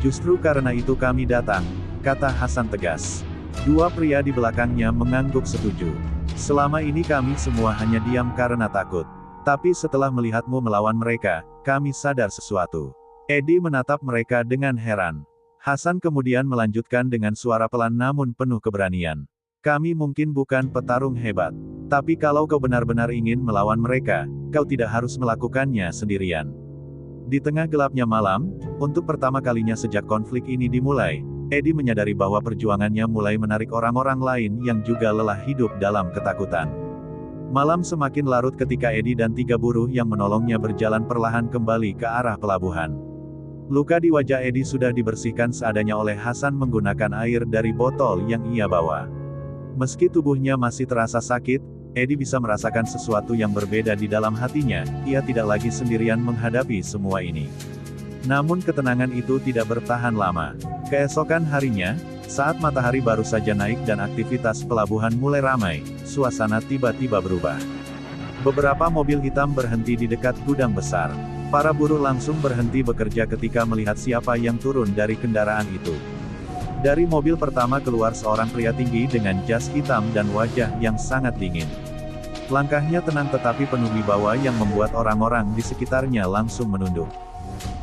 "Justru karena itu kami datang," kata Hasan tegas. Dua pria di belakangnya mengangguk setuju. "Selama ini kami semua hanya diam karena takut. Tapi setelah melihatmu melawan mereka, kami sadar sesuatu." Eddie menatap mereka dengan heran. Hasan kemudian melanjutkan dengan suara pelan namun penuh keberanian. "Kami mungkin bukan petarung hebat. Tapi kalau kau benar-benar ingin melawan mereka, kau tidak harus melakukannya sendirian." Di tengah gelapnya malam, untuk pertama kalinya sejak konflik ini dimulai, Eddie menyadari bahwa perjuangannya mulai menarik orang-orang lain yang juga lelah hidup dalam ketakutan. Malam semakin larut ketika Eddie dan tiga buruh yang menolongnya berjalan perlahan kembali ke arah pelabuhan. Luka di wajah Edi sudah dibersihkan seadanya oleh Hasan menggunakan air dari botol yang ia bawa. Meski tubuhnya masih terasa sakit, Edi bisa merasakan sesuatu yang berbeda di dalam hatinya, ia tidak lagi sendirian menghadapi semua ini. Namun ketenangan itu tidak bertahan lama. Keesokan harinya, saat matahari baru saja naik dan aktivitas pelabuhan mulai ramai, suasana tiba-tiba berubah. Beberapa mobil hitam berhenti di dekat gudang besar. Para buruh langsung berhenti bekerja ketika melihat siapa yang turun dari kendaraan itu. Dari mobil pertama keluar seorang pria tinggi dengan jas hitam dan wajah yang sangat dingin. Langkahnya tenang tetapi penuh wibawa yang membuat orang-orang di sekitarnya langsung menunduk.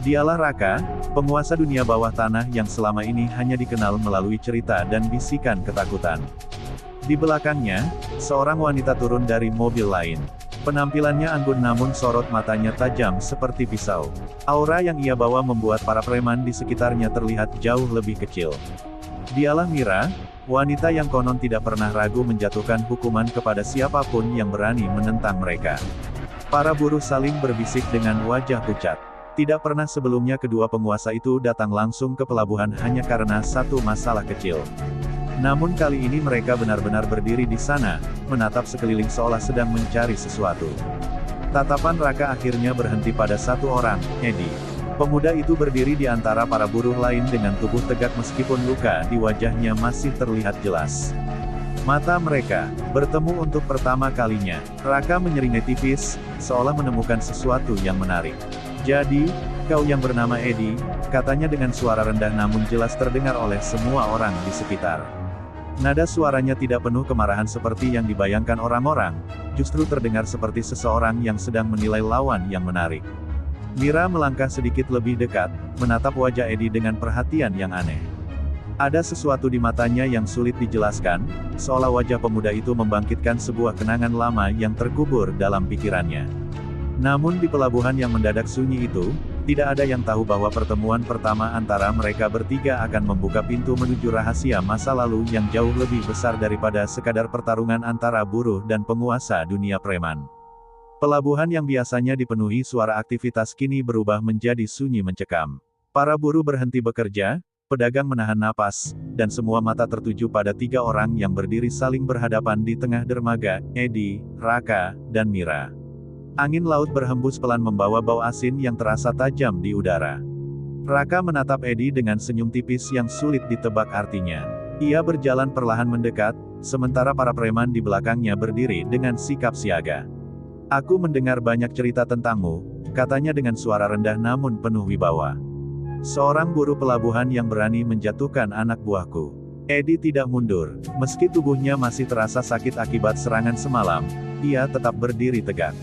Dialah Raka, penguasa dunia bawah tanah yang selama ini hanya dikenal melalui cerita dan bisikan ketakutan. Di belakangnya, seorang wanita turun dari mobil lain. Penampilannya anggun namun sorot matanya tajam seperti pisau. Aura yang ia bawa membuat para preman di sekitarnya terlihat jauh lebih kecil. Dialah Mira, wanita yang konon tidak pernah ragu menjatuhkan hukuman kepada siapapun yang berani menentang mereka. Para buruh saling berbisik dengan wajah pucat. Tidak pernah sebelumnya kedua penguasa itu datang langsung ke pelabuhan hanya karena satu masalah kecil. Namun kali ini mereka benar-benar berdiri di sana, menatap sekeliling seolah sedang mencari sesuatu. Tatapan Raka akhirnya berhenti pada satu orang, Edi. Pemuda itu berdiri di antara para buruh lain dengan tubuh tegak meskipun luka di wajahnya masih terlihat jelas. Mata mereka bertemu untuk pertama kalinya. Raka menyeringai tipis, seolah menemukan sesuatu yang menarik. "Jadi, kau yang bernama Edi," katanya dengan suara rendah namun jelas terdengar oleh semua orang di sekitar. Nada suaranya tidak penuh kemarahan seperti yang dibayangkan orang-orang, justru terdengar seperti seseorang yang sedang menilai lawan yang menarik. Mira melangkah sedikit lebih dekat, menatap wajah Edi dengan perhatian yang aneh. Ada sesuatu di matanya yang sulit dijelaskan, seolah wajah pemuda itu membangkitkan sebuah kenangan lama yang terkubur dalam pikirannya. Namun di pelabuhan yang mendadak sunyi itu, tidak ada yang tahu bahwa pertemuan pertama antara mereka bertiga akan membuka pintu menuju rahasia masa lalu yang jauh lebih besar daripada sekadar pertarungan antara buruh dan penguasa dunia preman. Pelabuhan yang biasanya dipenuhi suara aktivitas kini berubah menjadi sunyi mencekam. Para buruh berhenti bekerja, pedagang menahan napas, dan semua mata tertuju pada tiga orang yang berdiri saling berhadapan di tengah dermaga, Edi, Raka, dan Mira. Angin laut berhembus pelan membawa bau asin yang terasa tajam di udara. Raka menatap Edi dengan senyum tipis yang sulit ditebak artinya. Ia berjalan perlahan mendekat, sementara para preman di belakangnya berdiri dengan sikap siaga. "Aku mendengar banyak cerita tentangmu," katanya dengan suara rendah namun penuh wibawa. "Seorang buruh pelabuhan yang berani menjatuhkan anak buahku." Edi tidak mundur. Meski tubuhnya masih terasa sakit akibat serangan semalam, ia tetap berdiri tegak.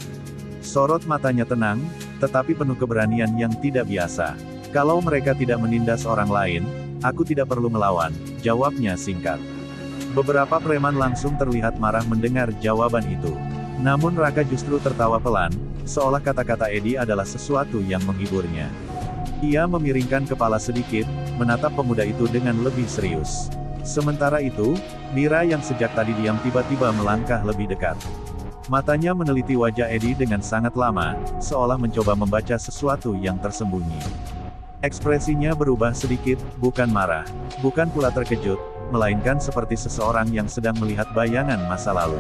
Sorot matanya tenang, tetapi penuh keberanian yang tidak biasa. "Kalau mereka tidak menindas orang lain, aku tidak perlu melawan," jawabnya singkat. Beberapa preman langsung terlihat marah mendengar jawaban itu. Namun Raka justru tertawa pelan, seolah kata-kata Edi adalah sesuatu yang menghiburnya. Ia memiringkan kepala sedikit, menatap pemuda itu dengan lebih serius. Sementara itu, Mira yang sejak tadi diam tiba-tiba melangkah lebih dekat. Matanya meneliti wajah Edi dengan sangat lama, seolah mencoba membaca sesuatu yang tersembunyi. Ekspresinya berubah sedikit, bukan marah, bukan pula terkejut, melainkan seperti seseorang yang sedang melihat bayangan masa lalu.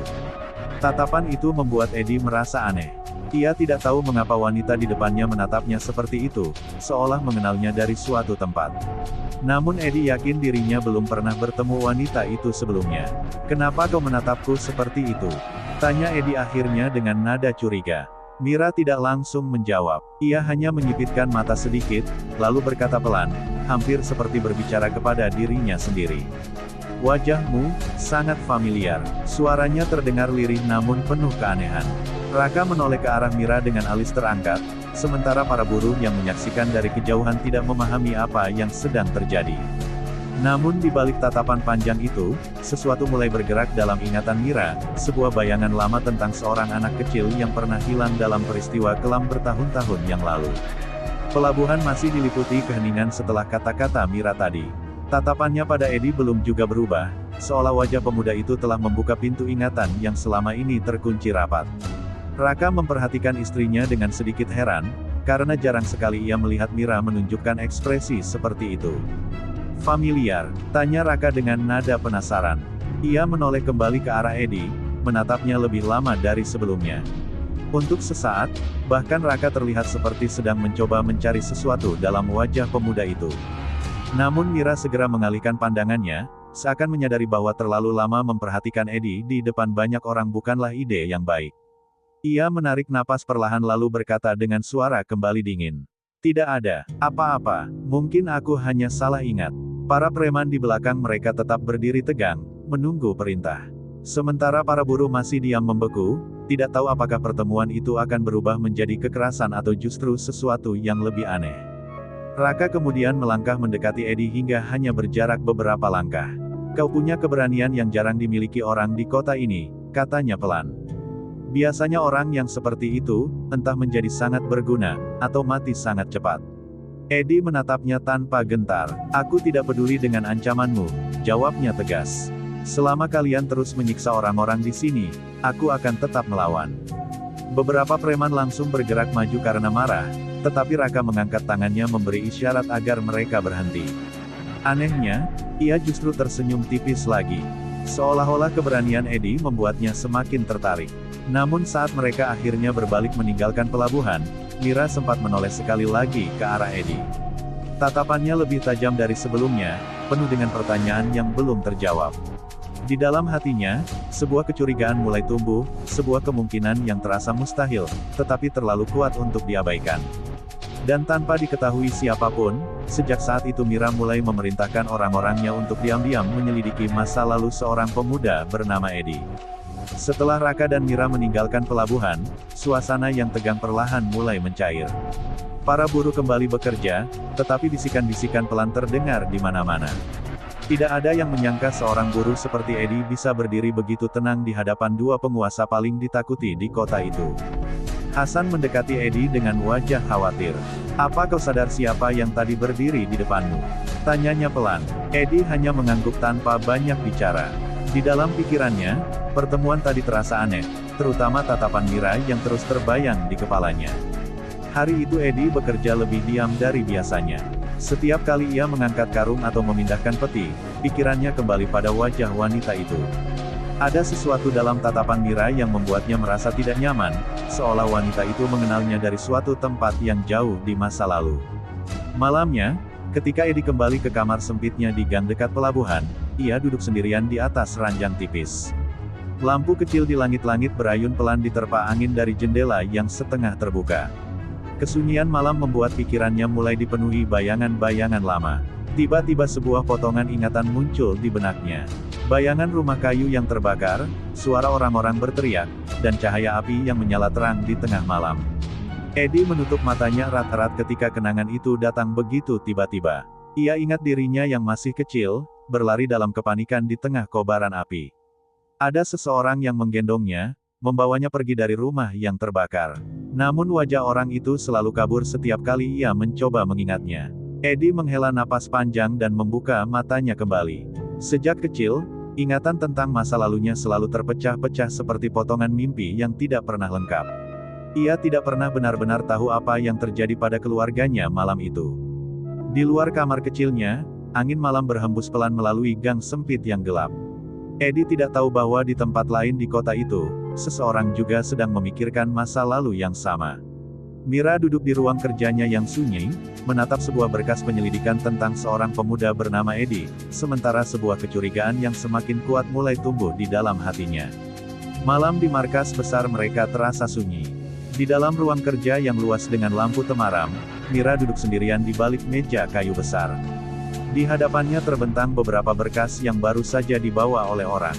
Tatapan itu membuat Edi merasa aneh. Ia tidak tahu mengapa wanita di depannya menatapnya seperti itu, seolah mengenalnya dari suatu tempat. Namun Edi yakin dirinya belum pernah bertemu wanita itu sebelumnya. "Kenapa kau menatapku seperti itu?" tanya Edi akhirnya dengan nada curiga. Mira tidak langsung menjawab. Ia hanya menyipitkan mata sedikit, lalu berkata pelan, hampir seperti berbicara kepada dirinya sendiri. "Wajahmu sangat familiar." Suaranya terdengar lirih namun penuh keanehan. Raka menoleh ke arah Mira dengan alis terangkat, sementara para buruh yang menyaksikan dari kejauhan tidak memahami apa yang sedang terjadi. Namun di balik tatapan panjang itu, sesuatu mulai bergerak dalam ingatan Mira, sebuah bayangan lama tentang seorang anak kecil yang pernah hilang dalam peristiwa kelam bertahun-tahun yang lalu. Pelabuhan masih diliputi keheningan setelah kata-kata Mira tadi. Tatapannya pada Edi belum juga berubah, seolah wajah pemuda itu telah membuka pintu ingatan yang selama ini terkunci rapat. Raka memperhatikan istrinya dengan sedikit heran, karena jarang sekali ia melihat Mira menunjukkan ekspresi seperti itu. "Familiar?" tanya Raka dengan nada penasaran. Ia menoleh kembali ke arah Edi, menatapnya lebih lama dari sebelumnya. Untuk sesaat, bahkan Raka terlihat seperti sedang mencoba mencari sesuatu dalam wajah pemuda itu. Namun Mira segera mengalihkan pandangannya, seakan menyadari bahwa terlalu lama memperhatikan Edi di depan banyak orang bukanlah ide yang baik. Ia menarik napas perlahan lalu berkata dengan suara kembali dingin. "Tidak ada apa-apa, mungkin aku hanya salah ingat." Para preman di belakang mereka tetap berdiri tegang, menunggu perintah. Sementara para buruh masih diam membeku, tidak tahu apakah pertemuan itu akan berubah menjadi kekerasan atau justru sesuatu yang lebih aneh. Raka kemudian melangkah mendekati Edi hingga hanya berjarak beberapa langkah. "Kau punya keberanian yang jarang dimiliki orang di kota ini," katanya pelan. "Biasanya orang yang seperti itu, entah menjadi sangat berguna, atau mati sangat cepat." Edi menatapnya tanpa gentar. "Aku tidak peduli dengan ancamanmu," jawabnya tegas. "Selama kalian terus menyiksa orang-orang di sini, aku akan tetap melawan." Beberapa preman langsung bergerak maju karena marah, tetapi Raka mengangkat tangannya memberi isyarat agar mereka berhenti. Anehnya, ia justru tersenyum tipis lagi. Seolah-olah keberanian Edi membuatnya semakin tertarik. Namun saat mereka akhirnya berbalik meninggalkan pelabuhan, Mira sempat menoleh sekali lagi ke arah Edi. Tatapannya lebih tajam dari sebelumnya, penuh dengan pertanyaan yang belum terjawab. Di dalam hatinya, sebuah kecurigaan mulai tumbuh, sebuah kemungkinan yang terasa mustahil, tetapi terlalu kuat untuk diabaikan. Dan tanpa diketahui siapapun, sejak saat itu Mira mulai memerintahkan orang-orangnya untuk diam-diam menyelidiki masa lalu seorang pemuda bernama Edi. Setelah Raka dan Mira meninggalkan pelabuhan, suasana yang tegang perlahan mulai mencair. Para buruh kembali bekerja, tetapi bisikan-bisikan pelan terdengar di mana-mana. Tidak ada yang menyangka seorang buruh seperti Edi bisa berdiri begitu tenang di hadapan dua penguasa paling ditakuti di kota itu. Hasan mendekati Edi dengan wajah khawatir. "Apa kau sadar siapa yang tadi berdiri di depanmu?" tanyanya pelan. Edi hanya mengangguk tanpa banyak bicara. Di dalam pikirannya, pertemuan tadi terasa aneh, terutama tatapan Mira yang terus terbayang di kepalanya. Hari itu Edi bekerja lebih diam dari biasanya. Setiap kali ia mengangkat karung atau memindahkan peti, pikirannya kembali pada wajah wanita itu. Ada sesuatu dalam tatapan Mira yang membuatnya merasa tidak nyaman, seolah wanita itu mengenalnya dari suatu tempat yang jauh di masa lalu. Malamnya, ketika Edi kembali ke kamar sempitnya di gang dekat pelabuhan, ia duduk sendirian di atas ranjang tipis. Lampu kecil di langit-langit berayun pelan diterpa angin dari jendela yang setengah terbuka. Kesunyian malam membuat pikirannya mulai dipenuhi bayangan-bayangan lama. Tiba-tiba sebuah potongan ingatan muncul di benaknya. Bayangan rumah kayu yang terbakar, suara orang-orang berteriak, dan cahaya api yang menyala terang di tengah malam. Edi menutup matanya erat-erat ketika kenangan itu datang begitu tiba-tiba. Ia ingat dirinya yang masih kecil, berlari dalam kepanikan di tengah kobaran api. Ada seseorang yang menggendongnya, membawanya pergi dari rumah yang terbakar. Namun wajah orang itu selalu kabur setiap kali ia mencoba mengingatnya. Edi menghela napas panjang dan membuka matanya kembali. Sejak kecil, ingatan tentang masa lalunya selalu terpecah-pecah seperti potongan mimpi yang tidak pernah lengkap. Ia tidak pernah benar-benar tahu apa yang terjadi pada keluarganya malam itu. Di luar kamar kecilnya, angin malam berhembus pelan melalui gang sempit yang gelap. Edi tidak tahu bahwa di tempat lain di kota itu, seseorang juga sedang memikirkan masa lalu yang sama. Mira duduk di ruang kerjanya yang sunyi, menatap sebuah berkas penyelidikan tentang seorang pemuda bernama Edi, sementara sebuah kecurigaan yang semakin kuat mulai tumbuh di dalam hatinya. Malam di markas besar mereka terasa sunyi. Di dalam ruang kerja yang luas dengan lampu temaram, Mira duduk sendirian di balik meja kayu besar. Di hadapannya terbentang beberapa berkas yang baru saja dibawa oleh orang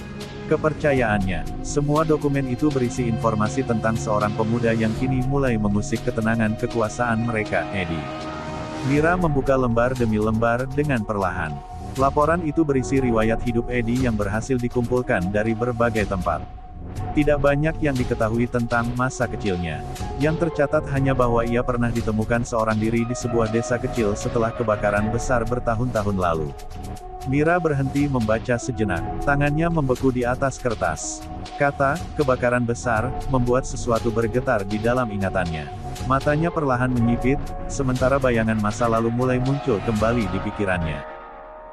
kepercayaannya. Semua dokumen itu berisi informasi tentang seorang pemuda yang kini mulai mengusik ketenangan kekuasaan mereka, Edi. Mira membuka lembar demi lembar dengan perlahan. Laporan itu berisi riwayat hidup Edi yang berhasil dikumpulkan dari berbagai tempat. Tidak banyak yang diketahui tentang masa kecilnya. Yang tercatat hanya bahwa ia pernah ditemukan seorang diri di sebuah desa kecil setelah kebakaran besar bertahun-tahun lalu. Mira berhenti membaca sejenak. Tangannya membeku di atas kertas. Kata, kebakaran besar, membuat sesuatu bergetar di dalam ingatannya. Matanya perlahan menyipit, sementara bayangan masa lalu mulai muncul kembali di pikirannya.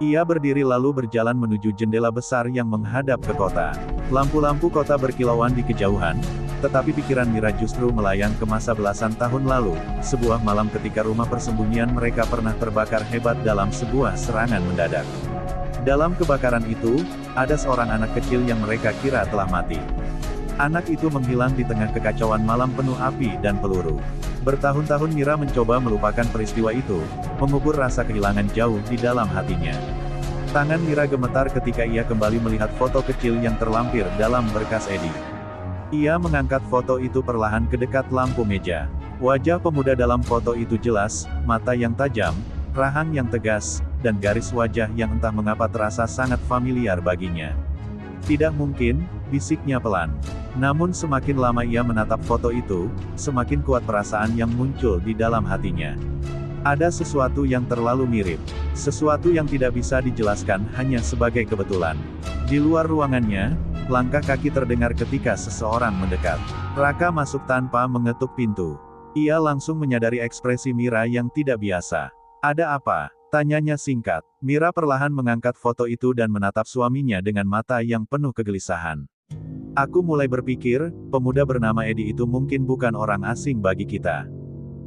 Ia berdiri lalu berjalan menuju jendela besar yang menghadap ke kota. Lampu-lampu kota berkilauan di kejauhan, tetapi pikiran Mira justru melayang ke masa belasan tahun lalu, sebuah malam ketika rumah persembunyian mereka pernah terbakar hebat dalam sebuah serangan mendadak. Dalam kebakaran itu, ada seorang anak kecil yang mereka kira telah mati. Anak itu menghilang di tengah kekacauan malam penuh api dan peluru. Bertahun-tahun Mira mencoba melupakan peristiwa itu, mengubur rasa kehilangan jauh di dalam hatinya. Tangan Mira gemetar ketika ia kembali melihat foto kecil yang terlampir dalam berkas Eddie. Ia mengangkat foto itu perlahan ke dekat lampu meja. Wajah pemuda dalam foto itu jelas, mata yang tajam, rahang yang tegas, dan garis wajah yang entah mengapa terasa sangat familiar baginya. Tidak mungkin, bisiknya pelan. Namun semakin lama ia menatap foto itu, semakin kuat perasaan yang muncul di dalam hatinya. Ada sesuatu yang terlalu mirip. Sesuatu yang tidak bisa dijelaskan hanya sebagai kebetulan. Di luar ruangannya, langkah kaki terdengar ketika seseorang mendekat. Raka masuk tanpa mengetuk pintu. Ia langsung menyadari ekspresi Mira yang tidak biasa. Ada apa? Tanyanya singkat. Mira perlahan mengangkat foto itu dan menatap suaminya dengan mata yang penuh kegelisahan. Aku mulai berpikir, pemuda bernama Eddie itu mungkin bukan orang asing bagi kita.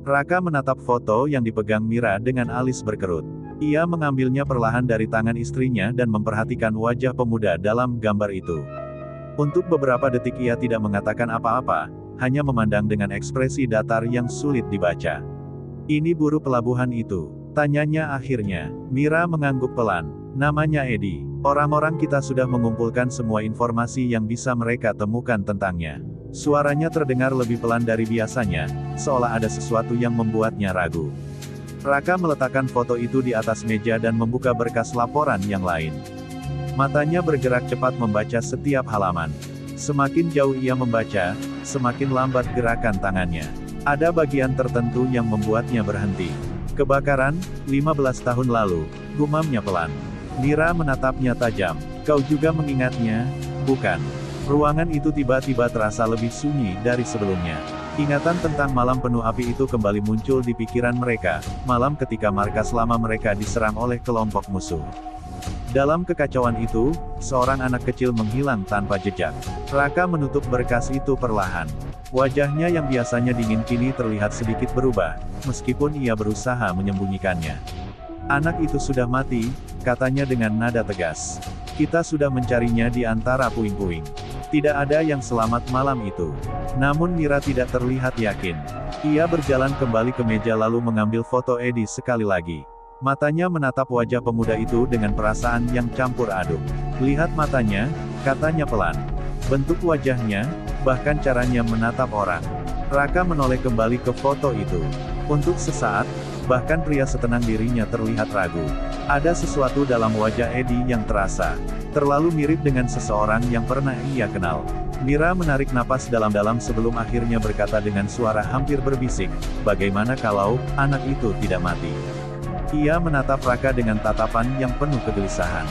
Raka menatap foto yang dipegang Mira dengan alis berkerut. Ia mengambilnya perlahan dari tangan istrinya dan memperhatikan wajah pemuda dalam gambar itu. Untuk beberapa detik ia tidak mengatakan apa-apa, hanya memandang dengan ekspresi datar yang sulit dibaca. Ini buruh pelabuhan itu? Tanyanya akhirnya. Mira mengangguk pelan. Namanya Eddie. Orang-orang kita sudah mengumpulkan semua informasi yang bisa mereka temukan tentangnya. Suaranya terdengar lebih pelan dari biasanya, seolah ada sesuatu yang membuatnya ragu. Raka meletakkan foto itu di atas meja dan membuka berkas laporan yang lain. Matanya bergerak cepat membaca setiap halaman. Semakin jauh ia membaca, semakin lambat gerakan tangannya. Ada bagian tertentu yang membuatnya berhenti. Kebakaran, 15 tahun lalu, gumamnya pelan. Mira menatapnya tajam. Kau juga mengingatnya, bukan? Ruangan itu tiba-tiba terasa lebih sunyi dari sebelumnya. Ingatan tentang malam penuh api itu kembali muncul di pikiran mereka, malam ketika markas lama mereka diserang oleh kelompok musuh. Dalam kekacauan itu, seorang anak kecil menghilang tanpa jejak. Raka menutup berkas itu perlahan. Wajahnya yang biasanya dingin kini terlihat sedikit berubah, meskipun ia berusaha menyembunyikannya. Anak itu sudah mati, katanya dengan nada tegas. Kita sudah mencarinya di antara puing-puing. Tidak ada yang selamat malam itu. Namun Mira tidak terlihat yakin. Ia berjalan kembali ke meja lalu mengambil foto Eddie sekali lagi. Matanya menatap wajah pemuda itu dengan perasaan yang campur aduk. Lihat matanya, katanya pelan. Bentuk wajahnya, bahkan caranya menatap orang. Raka menoleh kembali ke foto itu. Untuk sesaat, bahkan pria setenang dirinya terlihat ragu. Ada sesuatu dalam wajah Eddie yang terasa terlalu mirip dengan seseorang yang pernah ia kenal. Mira menarik napas dalam-dalam sebelum akhirnya berkata dengan suara hampir berbisik, bagaimana kalau anak itu tidak mati? Ia menatap Raka dengan tatapan yang penuh kegelisahan.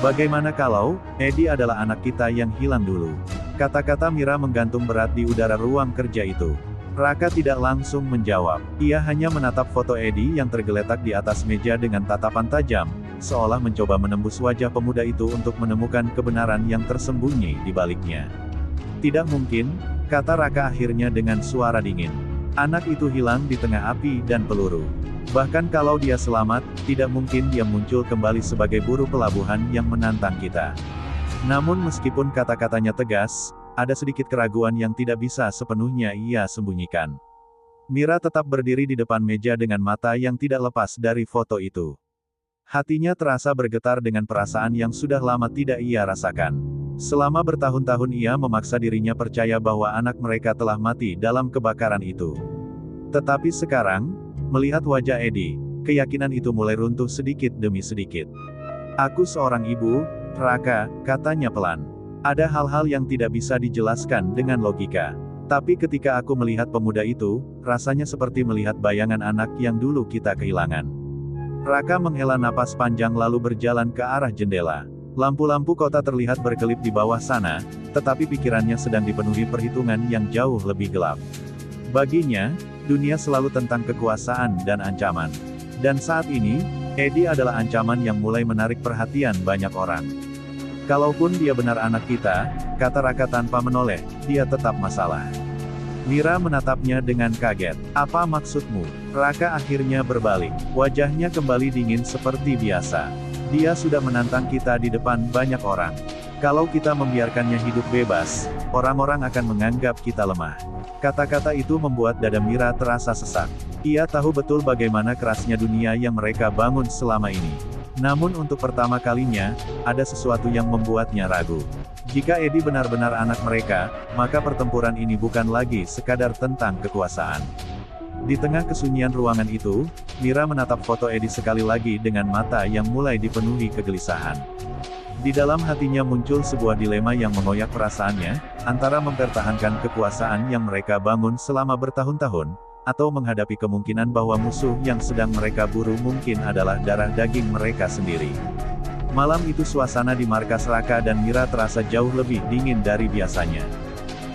Bagaimana kalau Eddie adalah anak kita yang hilang dulu? Kata-kata Mira menggantung berat di udara ruang kerja itu. Raka tidak langsung menjawab. Ia hanya menatap foto Eddie yang tergeletak di atas meja dengan tatapan tajam, seolah mencoba menembus wajah pemuda itu untuk menemukan kebenaran yang tersembunyi di baliknya. Tidak mungkin, kata Raka akhirnya dengan suara dingin. Anak itu hilang di tengah api dan peluru. Bahkan kalau dia selamat, tidak mungkin dia muncul kembali sebagai buruh pelabuhan yang menantang kita. Namun meskipun kata-katanya tegas, ada sedikit keraguan yang tidak bisa sepenuhnya ia sembunyikan. Mira tetap berdiri di depan meja dengan mata yang tidak lepas dari foto itu. Hatinya terasa bergetar dengan perasaan yang sudah lama tidak ia rasakan. Selama bertahun-tahun ia memaksa dirinya percaya bahwa anak mereka telah mati dalam kebakaran itu. Tetapi sekarang, melihat wajah Eddie, keyakinan itu mulai runtuh sedikit demi sedikit. Aku seorang ibu, Raka, katanya pelan. Ada hal-hal yang tidak bisa dijelaskan dengan logika. Tapi ketika aku melihat pemuda itu, rasanya seperti melihat bayangan anak yang dulu kita kehilangan. Raka menghela napas panjang lalu berjalan ke arah jendela. Lampu-lampu kota terlihat berkelip di bawah sana, tetapi pikirannya sedang dipenuhi perhitungan yang jauh lebih gelap. Baginya, dunia selalu tentang kekuasaan dan ancaman. Dan saat ini, Eddie adalah ancaman yang mulai menarik perhatian banyak orang. Kalaupun dia benar anak kita, kata Raka tanpa menoleh, dia tetap masalah. Mira menatapnya dengan kaget. Apa maksudmu? Raka akhirnya berbalik. Wajahnya kembali dingin seperti biasa. Dia sudah menantang kita di depan banyak orang. Kalau kita membiarkannya hidup bebas, orang-orang akan menganggap kita lemah. Kata-kata itu membuat dada Mira terasa sesak. Ia tahu betul bagaimana kerasnya dunia yang mereka bangun selama ini. Namun untuk pertama kalinya, ada sesuatu yang membuatnya ragu. Jika Eddie benar-benar anak mereka, maka pertempuran ini bukan lagi sekadar tentang kekuasaan. Di tengah kesunyian ruangan itu, Mira menatap foto Eddie sekali lagi dengan mata yang mulai dipenuhi kegelisahan. Di dalam hatinya muncul sebuah dilema yang mengoyak perasaannya, antara mempertahankan kekuasaan yang mereka bangun selama bertahun-tahun, atau menghadapi kemungkinan bahwa musuh yang sedang mereka buru mungkin adalah darah daging mereka sendiri. Malam itu suasana di markas Raka dan Mira terasa jauh lebih dingin dari biasanya.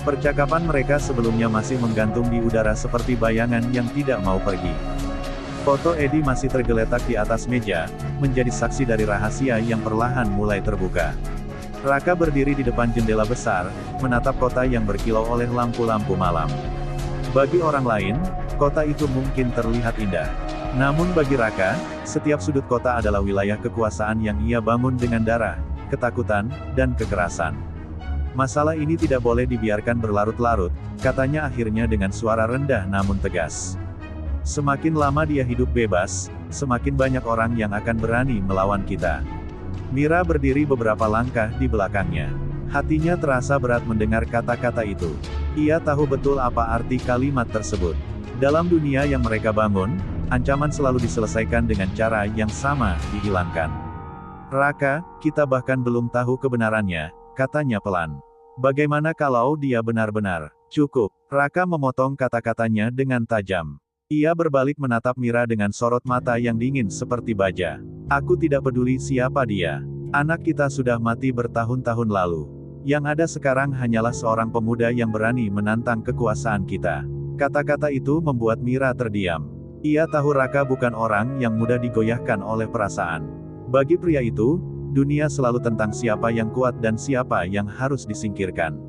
Percakapan mereka sebelumnya masih menggantung di udara seperti bayangan yang tidak mau pergi. Foto Eddie masih tergeletak di atas meja, menjadi saksi dari rahasia yang perlahan mulai terbuka. Raka berdiri di depan jendela besar, menatap kota yang berkilau oleh lampu-lampu malam. Bagi orang lain, kota itu mungkin terlihat indah. Namun bagi Raka, setiap sudut kota adalah wilayah kekuasaan yang ia bangun dengan darah, ketakutan, dan kekerasan. Masalah ini tidak boleh dibiarkan berlarut-larut, katanya akhirnya dengan suara rendah namun tegas. Semakin lama dia hidup bebas, semakin banyak orang yang akan berani melawan kita. Mira berdiri beberapa langkah di belakangnya. Hatinya terasa berat mendengar kata-kata itu. Ia tahu betul apa arti kalimat tersebut. Dalam dunia yang mereka bangun, ancaman selalu diselesaikan dengan cara yang sama, dihilangkan. Raka, kita bahkan belum tahu kebenarannya, katanya pelan. Bagaimana kalau dia benar-benar cukup? Raka memotong kata-katanya dengan tajam. Ia berbalik menatap Mira dengan sorot mata yang dingin seperti baja. Aku tidak peduli siapa dia. Anak kita sudah mati bertahun-tahun lalu. Yang ada sekarang hanyalah seorang pemuda yang berani menantang kekuasaan kita. Kata-kata itu membuat Mira terdiam. Ia tahu Raka bukan orang yang mudah digoyahkan oleh perasaan. Bagi pria itu, dunia selalu tentang siapa yang kuat dan siapa yang harus disingkirkan.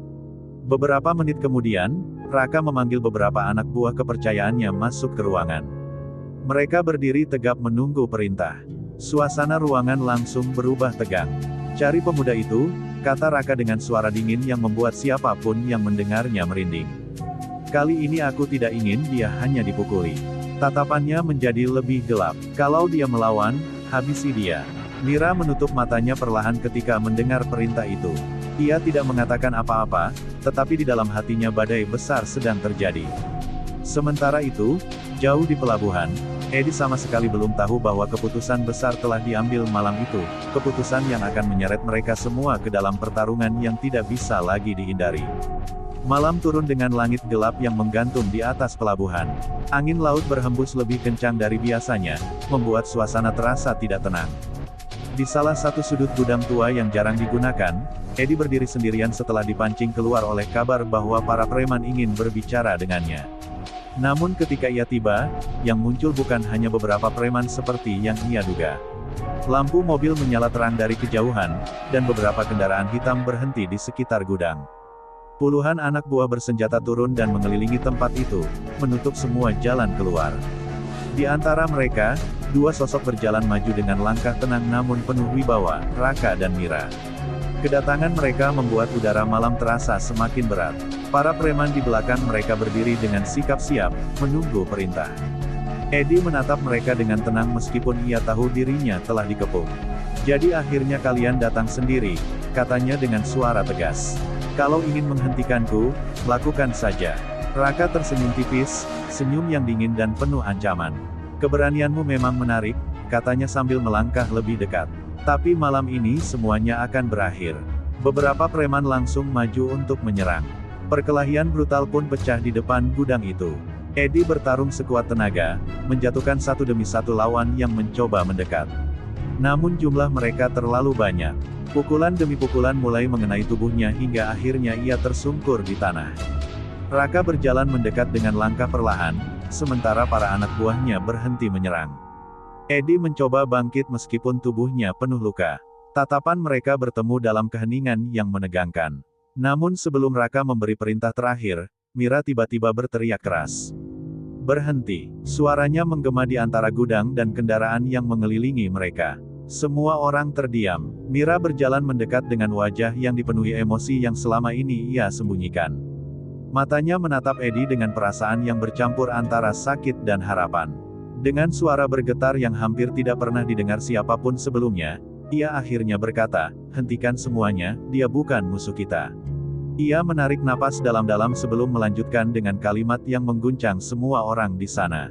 Beberapa menit kemudian, Raka memanggil beberapa anak buah kepercayaannya masuk ke ruangan. Mereka berdiri tegap menunggu perintah. Suasana ruangan langsung berubah tegang. Cari pemuda itu, kata Raka dengan suara dingin yang membuat siapapun yang mendengarnya merinding. Kali ini aku tidak ingin dia hanya dipukuli. Tatapannya menjadi lebih gelap. Kalau dia melawan, habisi dia. Mira menutup matanya perlahan ketika mendengar perintah itu. Ia tidak mengatakan apa-apa, tetapi di dalam hatinya badai besar sedang terjadi. Sementara itu, jauh di pelabuhan, Eddie sama sekali belum tahu bahwa keputusan besar telah diambil malam itu, keputusan yang akan menyeret mereka semua ke dalam pertarungan yang tidak bisa lagi dihindari. Malam turun dengan langit gelap yang menggantung di atas pelabuhan. Angin laut berhembus lebih kencang dari biasanya, membuat suasana terasa tidak tenang. Di salah satu sudut gudang tua yang jarang digunakan, Eddie berdiri sendirian setelah dipancing keluar oleh kabar bahwa para preman ingin berbicara dengannya. Namun ketika ia tiba, yang muncul bukan hanya beberapa preman seperti yang ia duga. Lampu mobil menyala terang dari kejauhan, dan beberapa kendaraan hitam berhenti di sekitar gudang. Puluhan anak buah bersenjata turun dan mengelilingi tempat itu, menutup semua jalan keluar. Di antara mereka, dua sosok berjalan maju dengan langkah tenang namun penuh wibawa, Raka dan Mira. Kedatangan mereka membuat udara malam terasa semakin berat. Para preman di belakang mereka berdiri dengan sikap siap, menunggu perintah. Eddie menatap mereka dengan tenang meskipun ia tahu dirinya telah dikepung. Jadi akhirnya kalian datang sendiri, katanya dengan suara tegas. Kalau ingin menghentikanku, lakukan saja. Raka tersenyum tipis, senyum yang dingin dan penuh ancaman. Keberanianmu memang menarik, katanya sambil melangkah lebih dekat. Tapi malam ini semuanya akan berakhir. Beberapa preman langsung maju untuk menyerang. Perkelahian brutal pun pecah di depan gudang itu. Eddie bertarung sekuat tenaga, menjatuhkan satu demi satu lawan yang mencoba mendekat. Namun jumlah mereka terlalu banyak. Pukulan demi pukulan mulai mengenai tubuhnya hingga akhirnya ia tersungkur di tanah. Raka berjalan mendekat dengan langkah perlahan, sementara para anak buahnya berhenti menyerang. Eddie mencoba bangkit meskipun tubuhnya penuh luka. Tatapan mereka bertemu dalam keheningan yang menegangkan. Namun sebelum Raka memberi perintah terakhir, Mira tiba-tiba berteriak keras. "Berhenti!" Suaranya menggema di antara gudang dan kendaraan yang mengelilingi mereka. Semua orang terdiam. Mira berjalan mendekat dengan wajah yang dipenuhi emosi yang selama ini ia sembunyikan. Matanya menatap Eddie dengan perasaan yang bercampur antara sakit dan harapan. Dengan suara bergetar yang hampir tidak pernah didengar siapapun sebelumnya, ia akhirnya berkata, "Hentikan semuanya, dia bukan musuh kita." Ia menarik napas dalam-dalam sebelum melanjutkan dengan kalimat yang mengguncang semua orang di sana.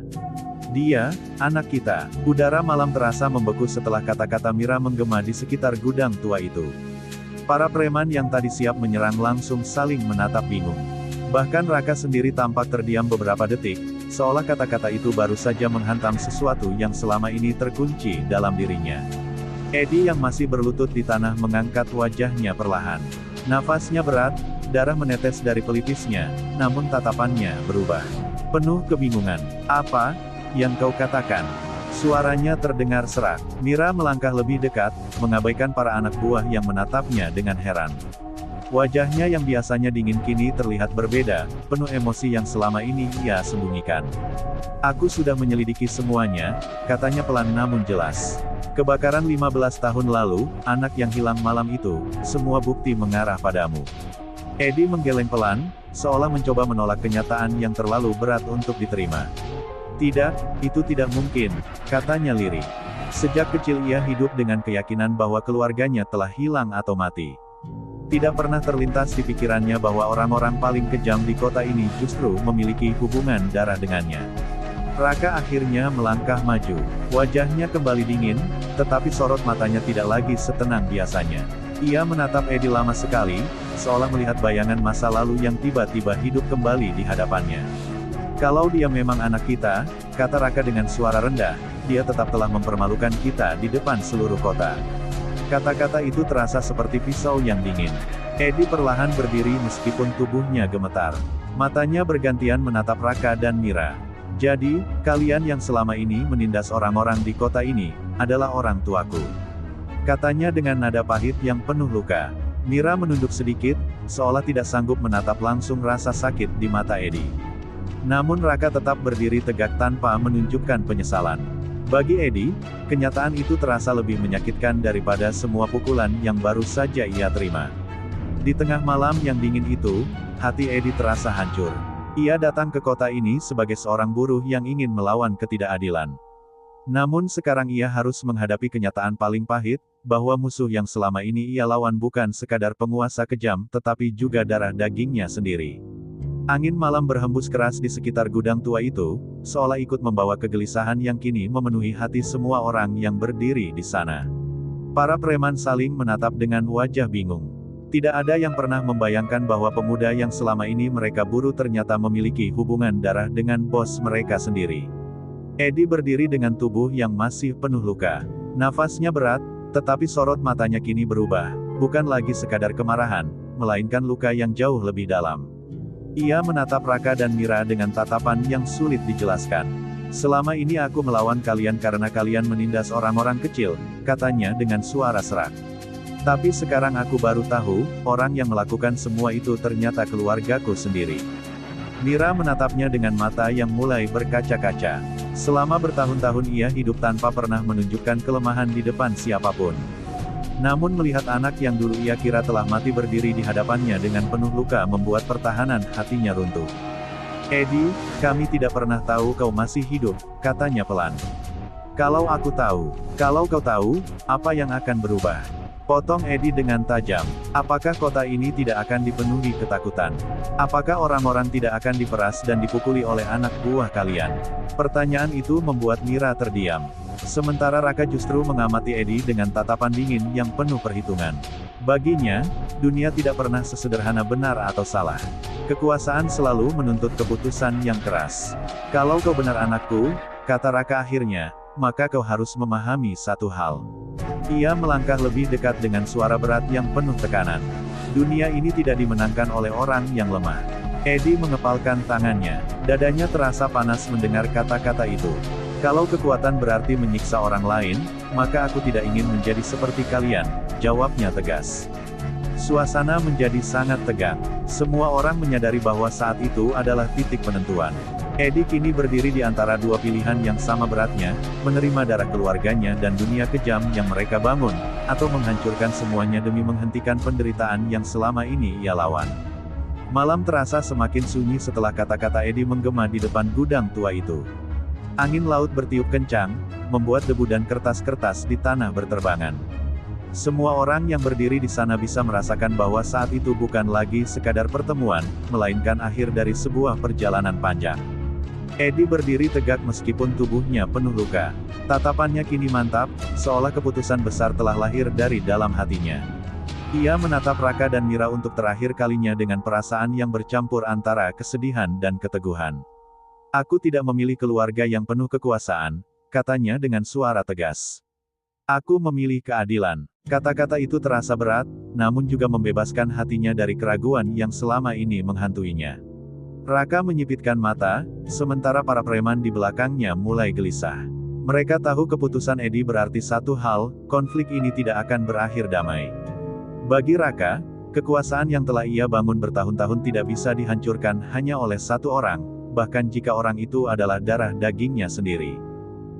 "Dia, anak kita." Udara malam terasa membeku setelah kata-kata Mira menggema di sekitar gudang tua itu. Para preman yang tadi siap menyerang langsung saling menatap bingung. Bahkan Raka sendiri tampak terdiam beberapa detik, seolah kata-kata itu baru saja menghantam sesuatu yang selama ini terkunci dalam dirinya. Eddie yang masih berlutut di tanah mengangkat wajahnya perlahan. Nafasnya berat, darah menetes dari pelipisnya, namun tatapannya berubah. Penuh kebingungan. "Apa yang kau katakan?" Suaranya terdengar serak. Mira melangkah lebih dekat, mengabaikan para anak buah yang menatapnya dengan heran. Wajahnya yang biasanya dingin kini terlihat berbeda, penuh emosi yang selama ini ia sembunyikan. "Aku sudah menyelidiki semuanya," katanya pelan namun jelas. "Kebakaran 15 tahun lalu, anak yang hilang malam itu, semua bukti mengarah padamu." Eddie menggeleng pelan, seolah mencoba menolak kenyataan yang terlalu berat untuk diterima. "Tidak, itu tidak mungkin," katanya lirih. Sejak kecil ia hidup dengan keyakinan bahwa keluarganya telah hilang atau mati. Tidak pernah terlintas di pikirannya bahwa orang-orang paling kejam di kota ini justru memiliki hubungan darah dengannya. Raka akhirnya melangkah maju. Wajahnya kembali dingin, tetapi sorot matanya tidak lagi setenang biasanya. Ia menatap Eddie lama sekali, seolah melihat bayangan masa lalu yang tiba-tiba hidup kembali di hadapannya. "Kalau dia memang anak kita," kata Raka dengan suara rendah, "dia tetap telah mempermalukan kita di depan seluruh kota." Kata-kata itu terasa seperti pisau yang dingin. Eddie perlahan berdiri meskipun tubuhnya gemetar. Matanya bergantian menatap Raka dan Mira. "Jadi, kalian yang selama ini menindas orang-orang di kota ini, adalah orang tuaku," katanya dengan nada pahit yang penuh luka. Mira menunduk sedikit, seolah tidak sanggup menatap langsung rasa sakit di mata Eddie. Namun Raka tetap berdiri tegak tanpa menunjukkan penyesalan. Bagi Eddie, kenyataan itu terasa lebih menyakitkan daripada semua pukulan yang baru saja ia terima. Di tengah malam yang dingin itu, hati Eddie terasa hancur. Ia datang ke kota ini sebagai seorang buruh yang ingin melawan ketidakadilan. Namun sekarang ia harus menghadapi kenyataan paling pahit, bahwa musuh yang selama ini ia lawan bukan sekadar penguasa kejam tetapi juga darah dagingnya sendiri. Angin malam berhembus keras di sekitar gudang tua itu, seolah ikut membawa kegelisahan yang kini memenuhi hati semua orang yang berdiri di sana. Para preman saling menatap dengan wajah bingung. Tidak ada yang pernah membayangkan bahwa pemuda yang selama ini mereka buru ternyata memiliki hubungan darah dengan bos mereka sendiri. Eddie berdiri dengan tubuh yang masih penuh luka. Nafasnya berat, tetapi sorot matanya kini berubah, bukan lagi sekadar kemarahan, melainkan luka yang jauh lebih dalam. Ia menatap Raka dan Mira dengan tatapan yang sulit dijelaskan. "Selama ini aku melawan kalian karena kalian menindas orang-orang kecil," katanya dengan suara serak. "Tapi sekarang aku baru tahu, orang yang melakukan semua itu ternyata keluargaku sendiri." Mira menatapnya dengan mata yang mulai berkaca-kaca. Selama bertahun-tahun ia hidup tanpa pernah menunjukkan kelemahan di depan siapapun. Namun melihat anak yang dulu ia kira telah mati berdiri di hadapannya dengan penuh luka membuat pertahanan hatinya runtuh. "Eddie, kami tidak pernah tahu kau masih hidup," katanya pelan. Kalau kau tahu, apa yang akan berubah?" Potong Eddie dengan tajam. "Apakah kota ini tidak akan dipenuhi ketakutan? Apakah orang-orang tidak akan diperas dan dipukuli oleh anak buah kalian?" Pertanyaan itu membuat Mira terdiam. Sementara Raka justru mengamati Eddie dengan tatapan dingin yang penuh perhitungan. Baginya, dunia tidak pernah sesederhana benar atau salah. Kekuasaan selalu menuntut keputusan yang keras. Kalau kau benar anakku, kata Raka akhirnya, maka kau harus memahami satu hal. Ia melangkah lebih dekat dengan suara berat yang penuh tekanan. Dunia ini tidak dimenangkan oleh orang yang lemah. Eddie mengepalkan tangannya. Dadanya terasa panas mendengar kata-kata itu. Kalau kekuatan berarti menyiksa orang lain, maka aku tidak ingin menjadi seperti kalian, jawabnya tegas. Suasana menjadi sangat tegang. Semua orang menyadari bahwa saat itu adalah titik penentuan. Eddie kini berdiri di antara dua pilihan yang sama beratnya, menerima darah keluarganya dan dunia kejam yang mereka bangun, atau menghancurkan semuanya demi menghentikan penderitaan yang selama ini ia lawan. Malam terasa semakin sunyi setelah kata-kata Eddie menggema di depan gudang tua itu. Angin laut bertiup kencang, membuat debu dan kertas-kertas di tanah berterbangan. Semua orang yang berdiri di sana bisa merasakan bahwa saat itu bukan lagi sekadar pertemuan, melainkan akhir dari sebuah perjalanan panjang. Eddie berdiri tegak meskipun tubuhnya penuh luka. Tatapannya kini mantap, seolah keputusan besar telah lahir dari dalam hatinya. Ia menatap Raka dan Mira untuk terakhir kalinya dengan perasaan yang bercampur antara kesedihan dan keteguhan. Aku tidak memilih keluarga yang penuh kekuasaan, katanya dengan suara tegas. Aku memilih keadilan. Kata-kata itu terasa berat, namun juga membebaskan hatinya dari keraguan yang selama ini menghantuinya. Raka menyipitkan mata, sementara para preman di belakangnya mulai gelisah. Mereka tahu keputusan Eddie berarti satu hal, konflik ini tidak akan berakhir damai. Bagi Raka, kekuasaan yang telah ia bangun bertahun-tahun tidak bisa dihancurkan hanya oleh satu orang, bahkan jika orang itu adalah darah dagingnya sendiri.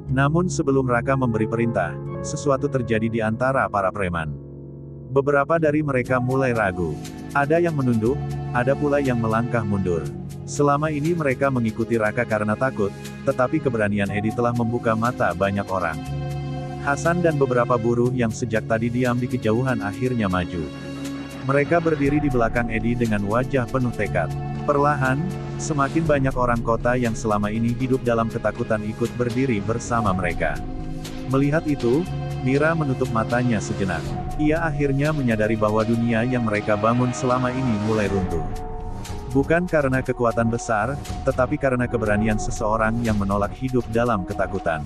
Namun sebelum Raka memberi perintah, sesuatu terjadi di antara para preman. Beberapa dari mereka mulai ragu. Ada yang menunduk, ada pula yang melangkah mundur. Selama ini mereka mengikuti Raka karena takut, tetapi keberanian Eddie telah membuka mata banyak orang. Hasan dan beberapa buruh yang sejak tadi diam di kejauhan akhirnya maju. Mereka berdiri di belakang Eddie dengan wajah penuh tekad. Perlahan, semakin banyak orang kota yang selama ini hidup dalam ketakutan ikut berdiri bersama mereka. Melihat itu, Mira menutup matanya sejenak. Ia akhirnya menyadari bahwa dunia yang mereka bangun selama ini mulai runtuh. Bukan karena kekuatan besar, tetapi karena keberanian seseorang yang menolak hidup dalam ketakutan.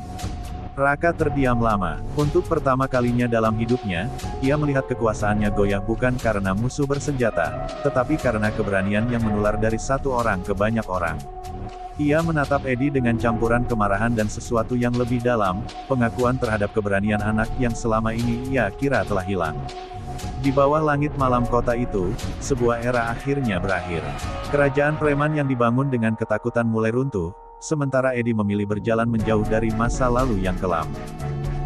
Raka terdiam lama. Untuk pertama kalinya dalam hidupnya, ia melihat kekuasaannya goyah bukan karena musuh bersenjata, tetapi karena keberanian yang menular dari satu orang ke banyak orang. Ia menatap Eddie dengan campuran kemarahan dan sesuatu yang lebih dalam, pengakuan terhadap keberanian anak yang selama ini ia kira telah hilang. Di bawah langit malam kota itu, sebuah era akhirnya berakhir. Kerajaan preman yang dibangun dengan ketakutan mulai runtuh, sementara Eddie memilih berjalan menjauh dari masa lalu yang kelam.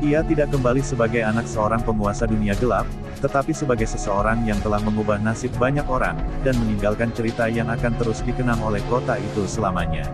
Ia tidak kembali sebagai anak seorang penguasa dunia gelap, tetapi sebagai seseorang yang telah mengubah nasib banyak orang, dan meninggalkan cerita yang akan terus dikenang oleh kota itu selamanya.